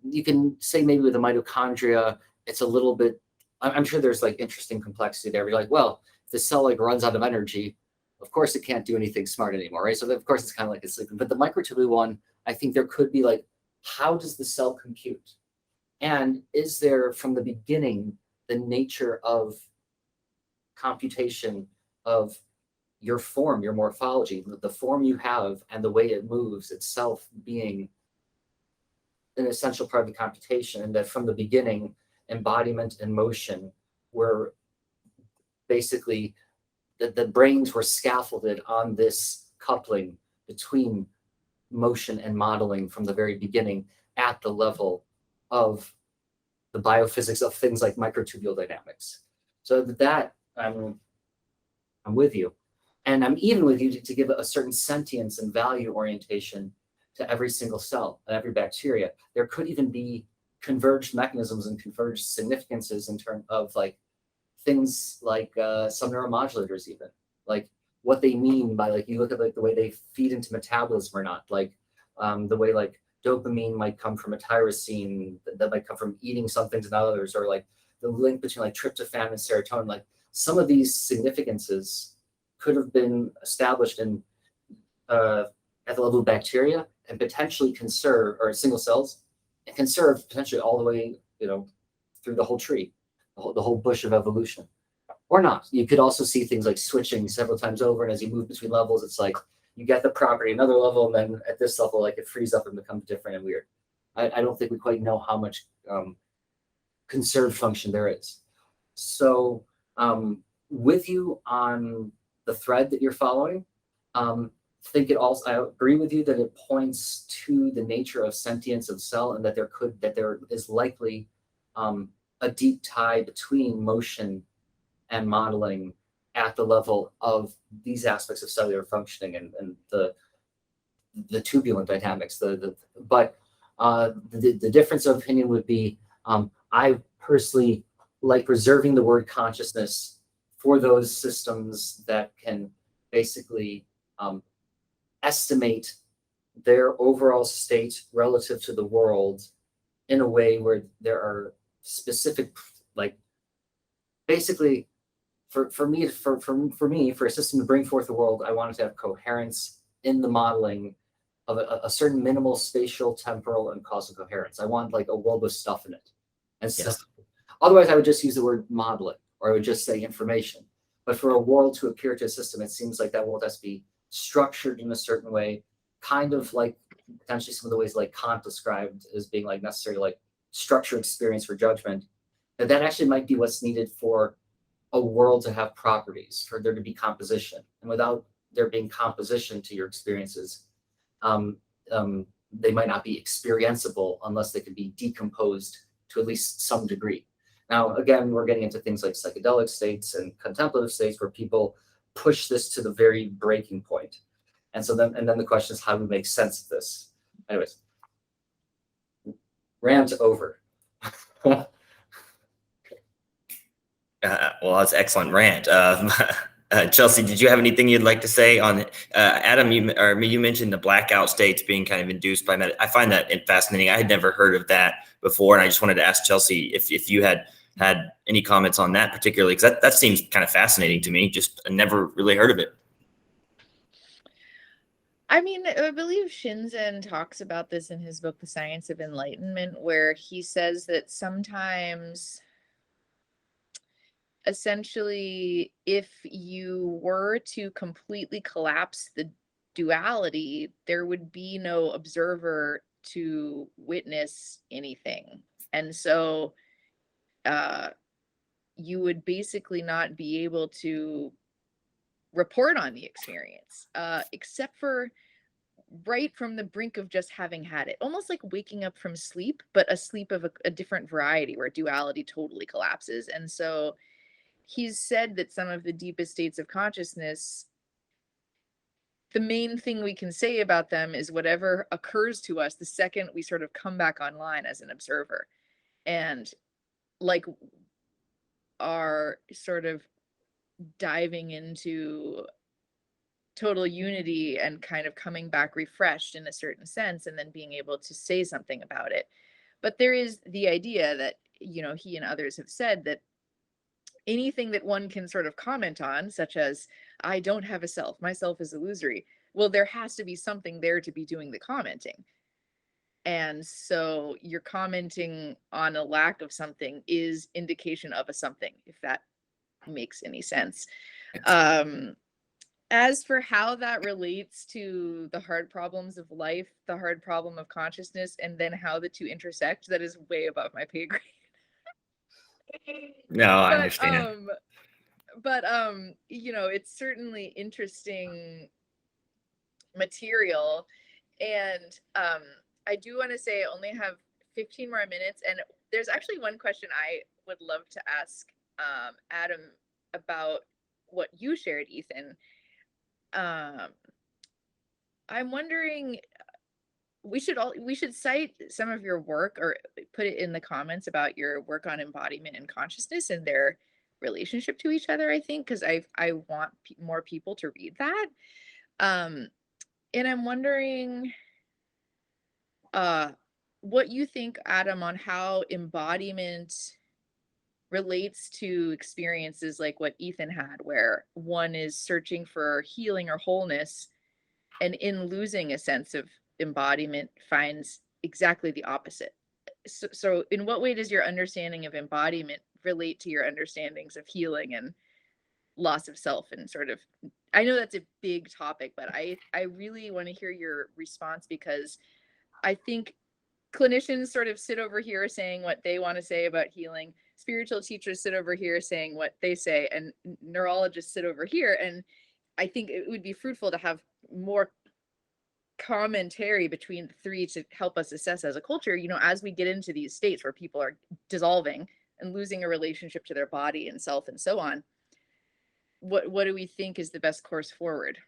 B: you can say maybe with the mitochondria, it's a little bit, I'm sure there's like interesting complexity there. You're like, well, if the cell like runs out of energy, of course it can't do anything smart anymore, right? So of course it's kind of like it's sleeping. But the microtubule one, I think there could be like, how does the cell compute? And is there from the beginning the nature of computation of your form, your morphology, the form you have and the way it moves itself being an essential part of the computation, and that from the beginning, embodiment and motion were basically the brains were scaffolded on this coupling between motion and modeling from the very beginning at the level of the biophysics of things like microtubule dynamics. So that I'm with you. And I'm even with you to give a certain sentience and value orientation to every single cell and every bacteria. There could even be converged mechanisms and converged significances in terms of like things like some neuromodulators, even like what they mean by like, you look at like the way they feed into metabolism or not, like the way like dopamine might come from a tyrosine that might come from eating some things and others, or like the link between like tryptophan and serotonin. Like some of these significances could have been established in at the level of bacteria and potentially conserve, or single cells, and conserve potentially all the way, through the whole tree, the whole bush of evolution, or not. You could also see things like switching several times over, and as you move between levels, it's like you get the property another level, and then at this level, like it frees up and becomes different and weird. I don't think we quite know how much conserved function there is. So with you on the thread that you're following, think it also, I agree with you that it points to the nature of sentience of cell, and that there is likely a deep tie between motion and modeling at the level of these aspects of cellular functioning and the tubulant dynamics. But the difference of opinion would be, I personally like reserving the word consciousness for those systems that can basically estimate their overall state relative to the world in a way where there are specific, like basically for me, for a system to bring forth the world, I wanted to have coherence in the modeling of a certain minimal spatial, temporal, and causal coherence. I want like a world with stuff in it. And so, yes. Otherwise I would just use the word modeling, or I would just say information. But for a world to appear to a system, it seems like that world has to be structured in a certain way, kind of like potentially some of the ways like Kant described as being like necessary, like structure experience for judgment, that actually might be what's needed for a world to have properties, for there to be composition. And without there being composition to your experiences, they might not be experienceable unless they could be decomposed to at least some degree. Now, again, we're getting into things like psychedelic states and contemplative states where people push this to the very breaking point. And so then the question is, how do we make sense of this? Anyways, rant over.
C: Well, that's excellent rant. Chelsey, did you have anything you'd like to say on Adam? You mentioned the blackout states being kind of induced by I find that fascinating. I had never heard of that before, and I just wanted to ask Chelsey if you had any comments on that particularly, because that seems kind of fascinating to me. Just I never really heard of it.
A: I mean, I believe Shinzen talks about this in his book, The Science of Enlightenment, where he says that sometimes, essentially, if you were to completely collapse the duality, there would be no observer to witness anything. And so you would basically not be able to report on the experience, except for right from the brink of just having had it, almost like waking up from sleep, but a sleep of a different variety where duality totally collapses. And so he's said that some of the deepest states of consciousness, the main thing we can say about them is whatever occurs to us the second we sort of come back online as an observer, and like are sort of diving into total unity and kind of coming back refreshed in a certain sense, and then being able to say something about it. But there is the idea that, he and others have said that anything that one can sort of comment on, such as, I don't have a self, my self is illusory, well, there has to be something there to be doing the commenting. And so you're commenting on a lack of something is indication of a something, if that makes any sense. As for how that relates to the hard problems of life, the hard problem of consciousness, and then how the two intersect, that is way above my pay grade.
C: No, I understand.
A: But it's certainly interesting material. And I do want to say I only have 15 more minutes, and there's actually one question I would love to ask Adam about what you shared, Ethan. I'm wondering, we should cite some of your work or put it in the comments about your work on embodiment and consciousness and their relationship to each other, I think, because I want more people to read that. And I'm wondering what you think, Adam, on how embodiment relates to experiences like what Ethan had, where one is searching for healing or wholeness, and in losing a sense of embodiment finds exactly the opposite. So in what way does your understanding of embodiment relate to your understandings of healing and loss of self? And sort of, I know that's a big topic, but I really want to hear your response, because I think clinicians sort of sit over here saying what they want to say about healing, spiritual teachers sit over here saying what they say, and neurologists sit over here. And I think it would be fruitful to have more commentary between the three to help us assess as a culture, as we get into these states where people are dissolving and losing a relationship to their body and self and so on. What do we think is the best course forward?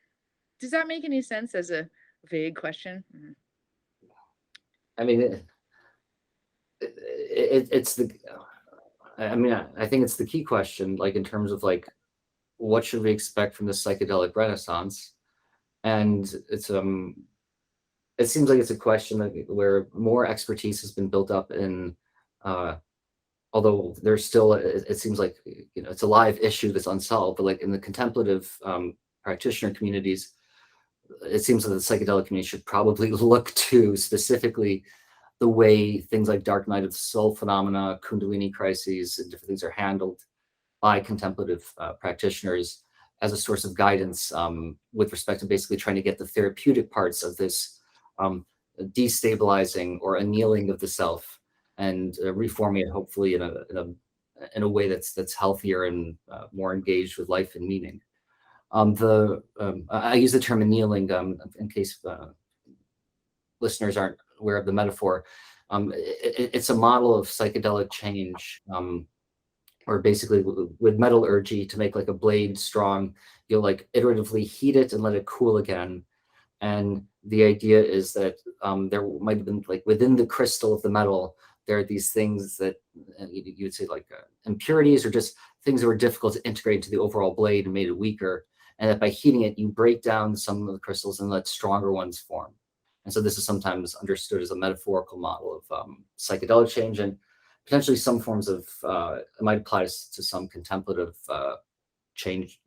A: Does that make any sense as a vague question? Mm-hmm.
B: I mean, it's the, I mean, I think it's the key question, like in terms of like, what should we expect from the psychedelic renaissance? And it seems like it's a question where more expertise has been built up in, although there's still, it seems like, it's a live issue that's unsolved, but like in the contemplative practitioner communities, it seems that the psychedelic community should probably look to specifically the way things like dark night of the soul phenomena, kundalini crises, and different things are handled by contemplative practitioners as a source of guidance with respect to basically trying to get the therapeutic parts of this destabilizing or annealing of the self and reforming it, hopefully in a way that's healthier and more engaged with life and meaning. I use the term annealing in case listeners aren't aware of the metaphor. It's a model of psychedelic change, or basically with metallurgy, to make like a blade strong, you'll like iteratively heat it and let it cool again. And the idea is that there might have been like within the crystal of the metal, there are these things that you would say like impurities or just things that were difficult to integrate into the overall blade and made it weaker. And that by heating it, you break down some of the crystals and let stronger ones form. And so this is sometimes understood as a metaphorical model of psychedelic change, and potentially some forms of, it might apply to some contemplative change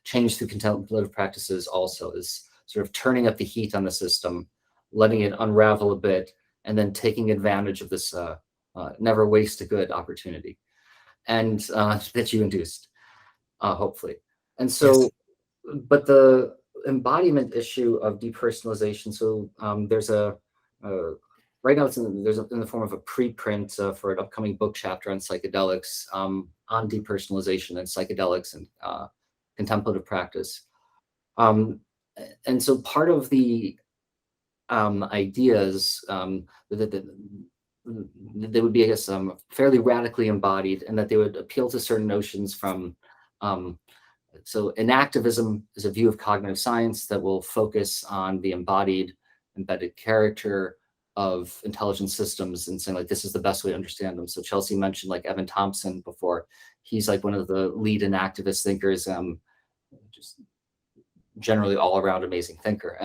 B: through contemplative practices also, is sort of turning up the heat on the system, letting it unravel a bit, and then taking advantage of this never waste a good opportunity and that you induced, hopefully. And so, yes. But the embodiment issue of depersonalization, so there's a right now it's in the form of a preprint for an upcoming book chapter on psychedelics, on depersonalization and psychedelics and contemplative practice. And so part of the ideas that they would be, I guess, fairly radically embodied, and that they would appeal to certain notions from, so enactivism is a view of cognitive science that will focus on the embodied, embedded character of intelligent systems and saying like, this is the best way to understand them. So Chelsey mentioned like Evan Thompson before. He's like one of the lead enactivist thinkers, just generally all around amazing thinker.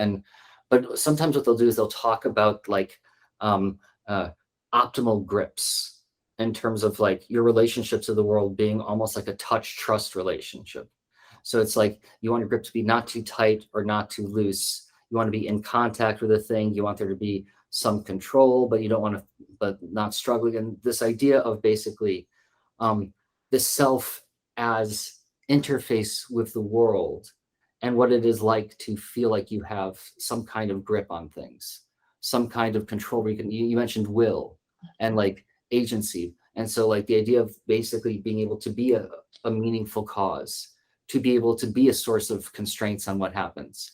B: But sometimes what they'll do is they'll talk about like optimal grips in terms of like your relationships to the world being almost like a touch trust relationship. So it's like you want your grip to be not too tight or not too loose. You want to be in contact with a thing. You want there to be some control, but you don't want to, but not struggling. And this idea of basically the self as interface with the world and what it is like to feel like you have some kind of grip on things, some kind of control. Where you mentioned will and like agency. And so like the idea of basically being able to be a meaningful cause, to be able to be a source of constraints on what happens,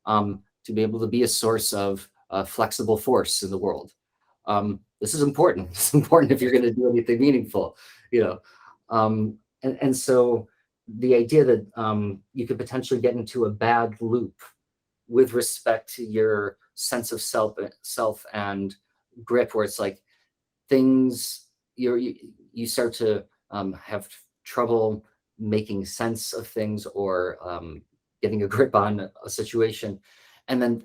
B: to be able to be a source of flexible force in the world. This is important. It's important if you're going to do anything meaningful, you know. And so the idea that you could potentially get into a bad loop with respect to your sense of self and grip, where it's like things you start to have trouble making sense of things or getting a grip on a situation, and then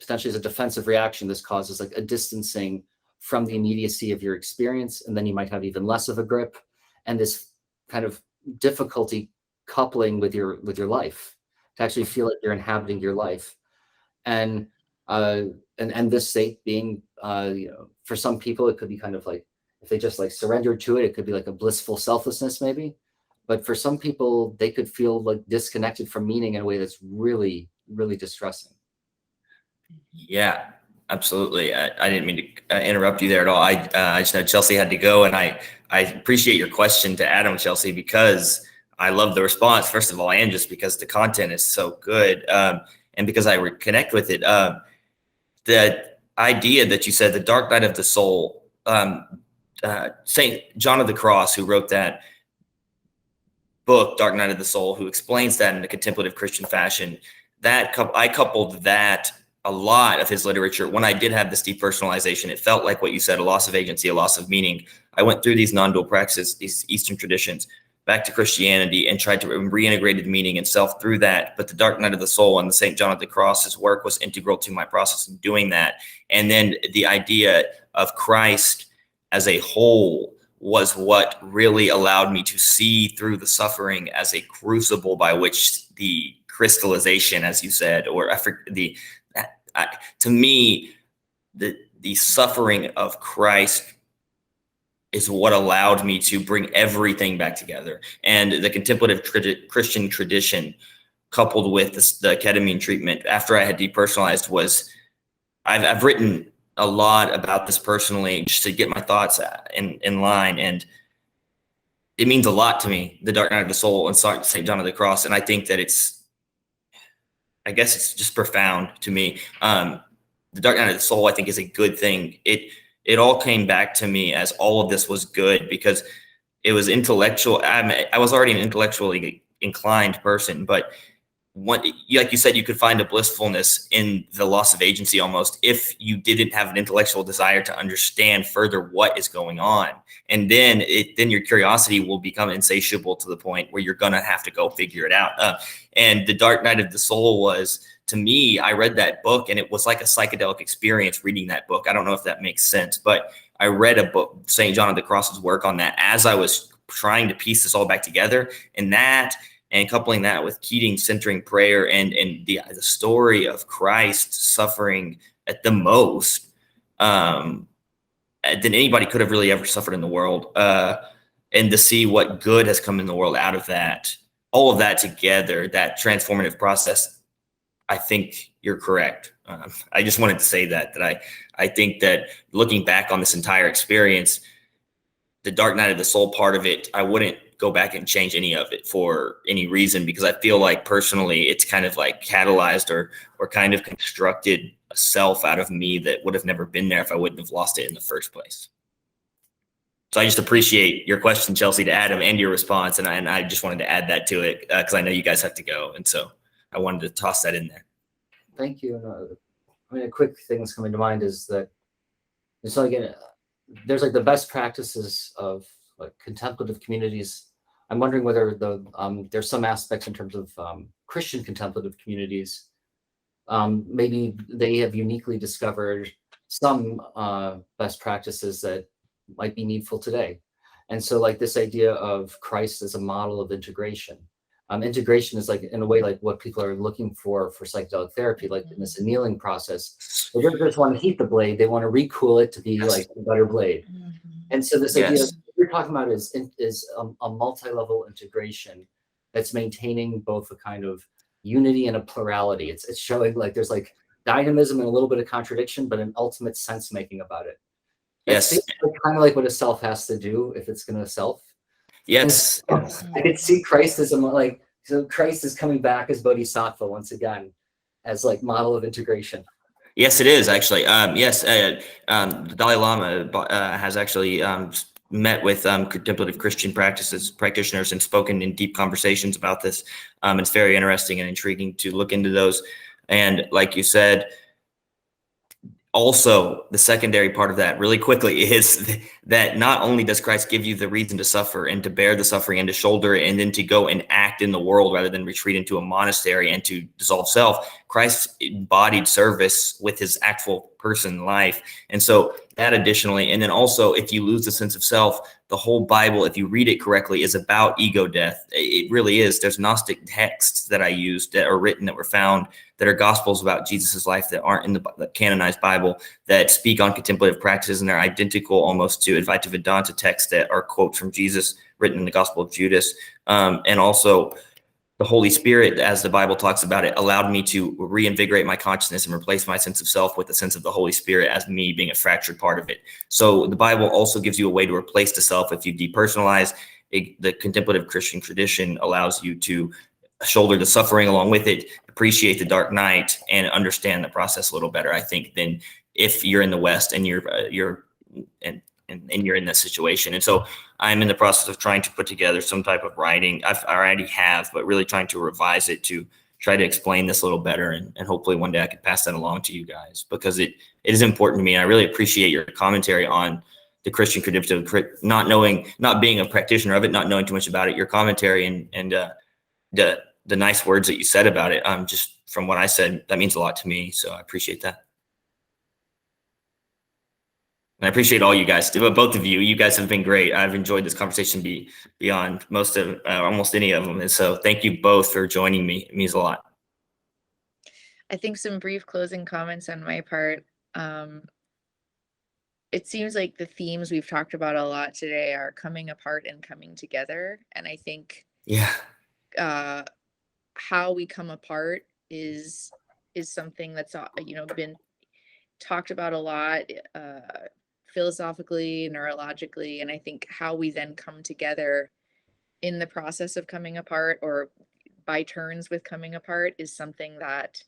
B: potentially as a defensive reaction, this causes like a distancing from the immediacy of your experience, and then you might have even less of a grip, and this kind of difficulty coupling with your life to actually feel like you're inhabiting your life, and this state being you know, for some people it could be kind of like if they just like surrendered to it, it could be like a blissful selflessness maybe, but for some people they could feel like disconnected from meaning in a way that's really, really distressing.
C: Yeah, absolutely. I didn't mean to interrupt you there at all. I just know Chelsey had to go, and I appreciate your question to Adam, Chelsey, because I love the response, first of all, and just because the content is so good, and because I connect with it. The idea that you said, the dark night of the soul, St. John of the Cross, who wrote that book, Dark Night of the Soul, who explains that in a contemplative Christian fashion, that I coupled that a lot of his literature. When I did have this depersonalization, it felt like what you said, a loss of agency, a loss of meaning. I went through these non-dual practices, these Eastern traditions, back to Christianity, and tried to reintegrate meaning and self through that. But the Dark Night of the Soul and the St. John of the Cross's work was integral to my process in doing that. And then the idea of Christ as a whole was what really allowed me to see through the suffering as a crucible by which the crystallization, as you said, or to me, the suffering of Christ is what allowed me to bring everything back together. And the contemplative Christian tradition, coupled with the ketamine treatment after I had depersonalized, was I've written a lot about this personally just to get my thoughts in line, and it means a lot to me, the Dark Night of the Soul and St. John of the Cross. And I think that I guess it's just profound to me. The Dark Night of the Soul, I think, is a good thing. It all came back to me as all of this was good because it was intellectual. I was already an intellectually inclined person, but like you said, you could find a blissfulness in the loss of agency almost if you didn't have an intellectual desire to understand further what is going on. And then your curiosity will become insatiable to the point where you're going to have to go figure it out. And the Dark Night of the Soul was, to me, I read that book and it was like a psychedelic experience reading that book. I don't know if that makes sense, but I read a book, St. John of the Cross's work on that as I was trying to piece this all back together. And coupling that with Keating's centering prayer and the story of Christ suffering at the most than anybody could have really ever suffered in the world, and to see what good has come in the world out of that, all of that together, that transformative process, I think you're correct. I just wanted to say that I think that looking back on this entire experience, the dark night of the soul part of it, I wouldn't go back and change any of it for any reason, because I feel like personally it's kind of like catalyzed or kind of constructed a self out of me that would have never been there if I wouldn't have lost it in the first place. So I just appreciate your question, Chelsey, to Adam, and your response. And I just wanted to add that to it because I know you guys have to go. And so I wanted to toss that in there.
B: Thank you. I mean, a quick thing that's coming to mind is that it's like there's like the best practices of like contemplative communities. I'm wondering whether there's some aspects in terms of Christian contemplative communities. Maybe they have uniquely discovered some best practices that might be needful today. And so like this idea of Christ as a model of integration. Integration is like in a way like what people are looking for psychedelic therapy, like in this annealing process. They don't just want to heat the blade, they want to recool it to be like a better blade. And so this idea what we're talking about is a multi-level integration that's maintaining both a kind of unity and a plurality. It's showing like there's like dynamism and a little bit of contradiction, but an ultimate sense making about it.
C: Yes.
B: Kind of like what a self has to do if it's going to self.
C: Yes.
B: I could see Christ as so Christ is coming back as Bodhisattva once again, as like model of integration.
C: Yes, it is actually. The Dalai Lama has actually met with contemplative Christian practitioners and spoken in deep conversations about this. It's very interesting and intriguing to look into those. And like you said, also, the secondary part of that really quickly is that not only does Christ give you the reason to suffer and to bear the suffering and to shoulder it and then to go and act in the world rather than retreat into a monastery and to dissolve self, Christ embodied service with his actual person life. And so that additionally, and then also if you lose the sense of self, the whole Bible, if you read it correctly, is about ego death. It really is. There's Gnostic texts that I used that are written, that were found, that are gospels about Jesus's life that aren't in the canonized Bible, that speak on contemplative practices, and they're identical almost to Advaita Vedanta texts that are quotes from Jesus written in the Gospel of Judas. And also the Holy Spirit, as the Bible talks about it, allowed me to reinvigorate my consciousness and replace my sense of self with the sense of the Holy Spirit as me being a fractured part of it. So the Bible also gives you a way to replace the self if you depersonalize. The contemplative Christian tradition allows you to shoulder the suffering along with it, appreciate the dark night, and understand the process a little better, I think, than if you're in the West and you're in this situation. And so I'm in the process of trying to put together some type of writing. I already have, but really trying to revise it to try to explain this a little better. And hopefully one day I can pass that along to you guys, because it is important to me. And I really appreciate your commentary on the Christian contemplative, not being a practitioner of it, not knowing too much about it, your commentary and the nice words that you said about it. Just from what I said, that means a lot to me. So I appreciate that. And I appreciate all you guys, both of you. You guys have been great. I've enjoyed this conversation beyond most of, almost any of them. And so thank you both for joining me. It means a lot.
A: I think some brief closing comments on my part. It seems like the themes we've talked about a lot today are coming apart and coming together. And I think how we come apart is something that's been talked about a lot, philosophically, neurologically, and I think how we then come together in the process of coming apart, or by turns with coming apart, is something that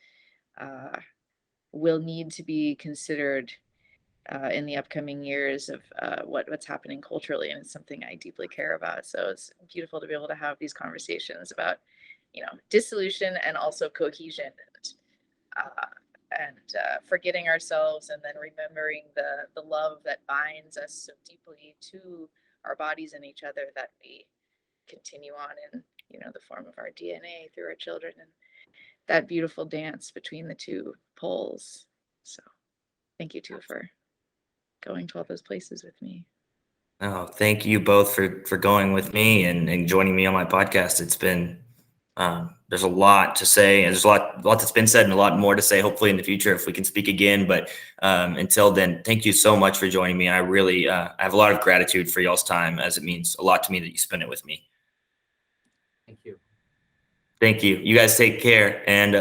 A: will need to be considered in the upcoming years of what's happening culturally, and it's something I deeply care about. So it's beautiful to be able to have these conversations about dissolution and also cohesion, and forgetting ourselves, and then remembering the love that binds us so deeply to our bodies and each other, that we continue on in the form of our DNA through our children, and that beautiful dance between the two poles. So thank you too for going to all those places with me.
C: Oh, thank you both for going with me and joining me on my podcast. It's been there's a lot to say, and there's a lot that's been said, and a lot more to say, hopefully in the future if we can speak again. But until then, thank you so much for joining me. I really I have a lot of gratitude for y'all's time, as it means a lot to me that you spend it with me.
B: Thank you.
C: Thank you. You guys take care. And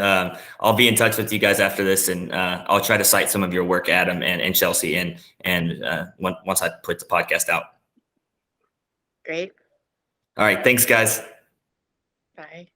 C: I'll be in touch with you guys after this, and I'll try to cite some of your work, Adam and Chelsey, and once I put the podcast out.
A: Great.
C: All right. Thanks, guys.
A: Bye.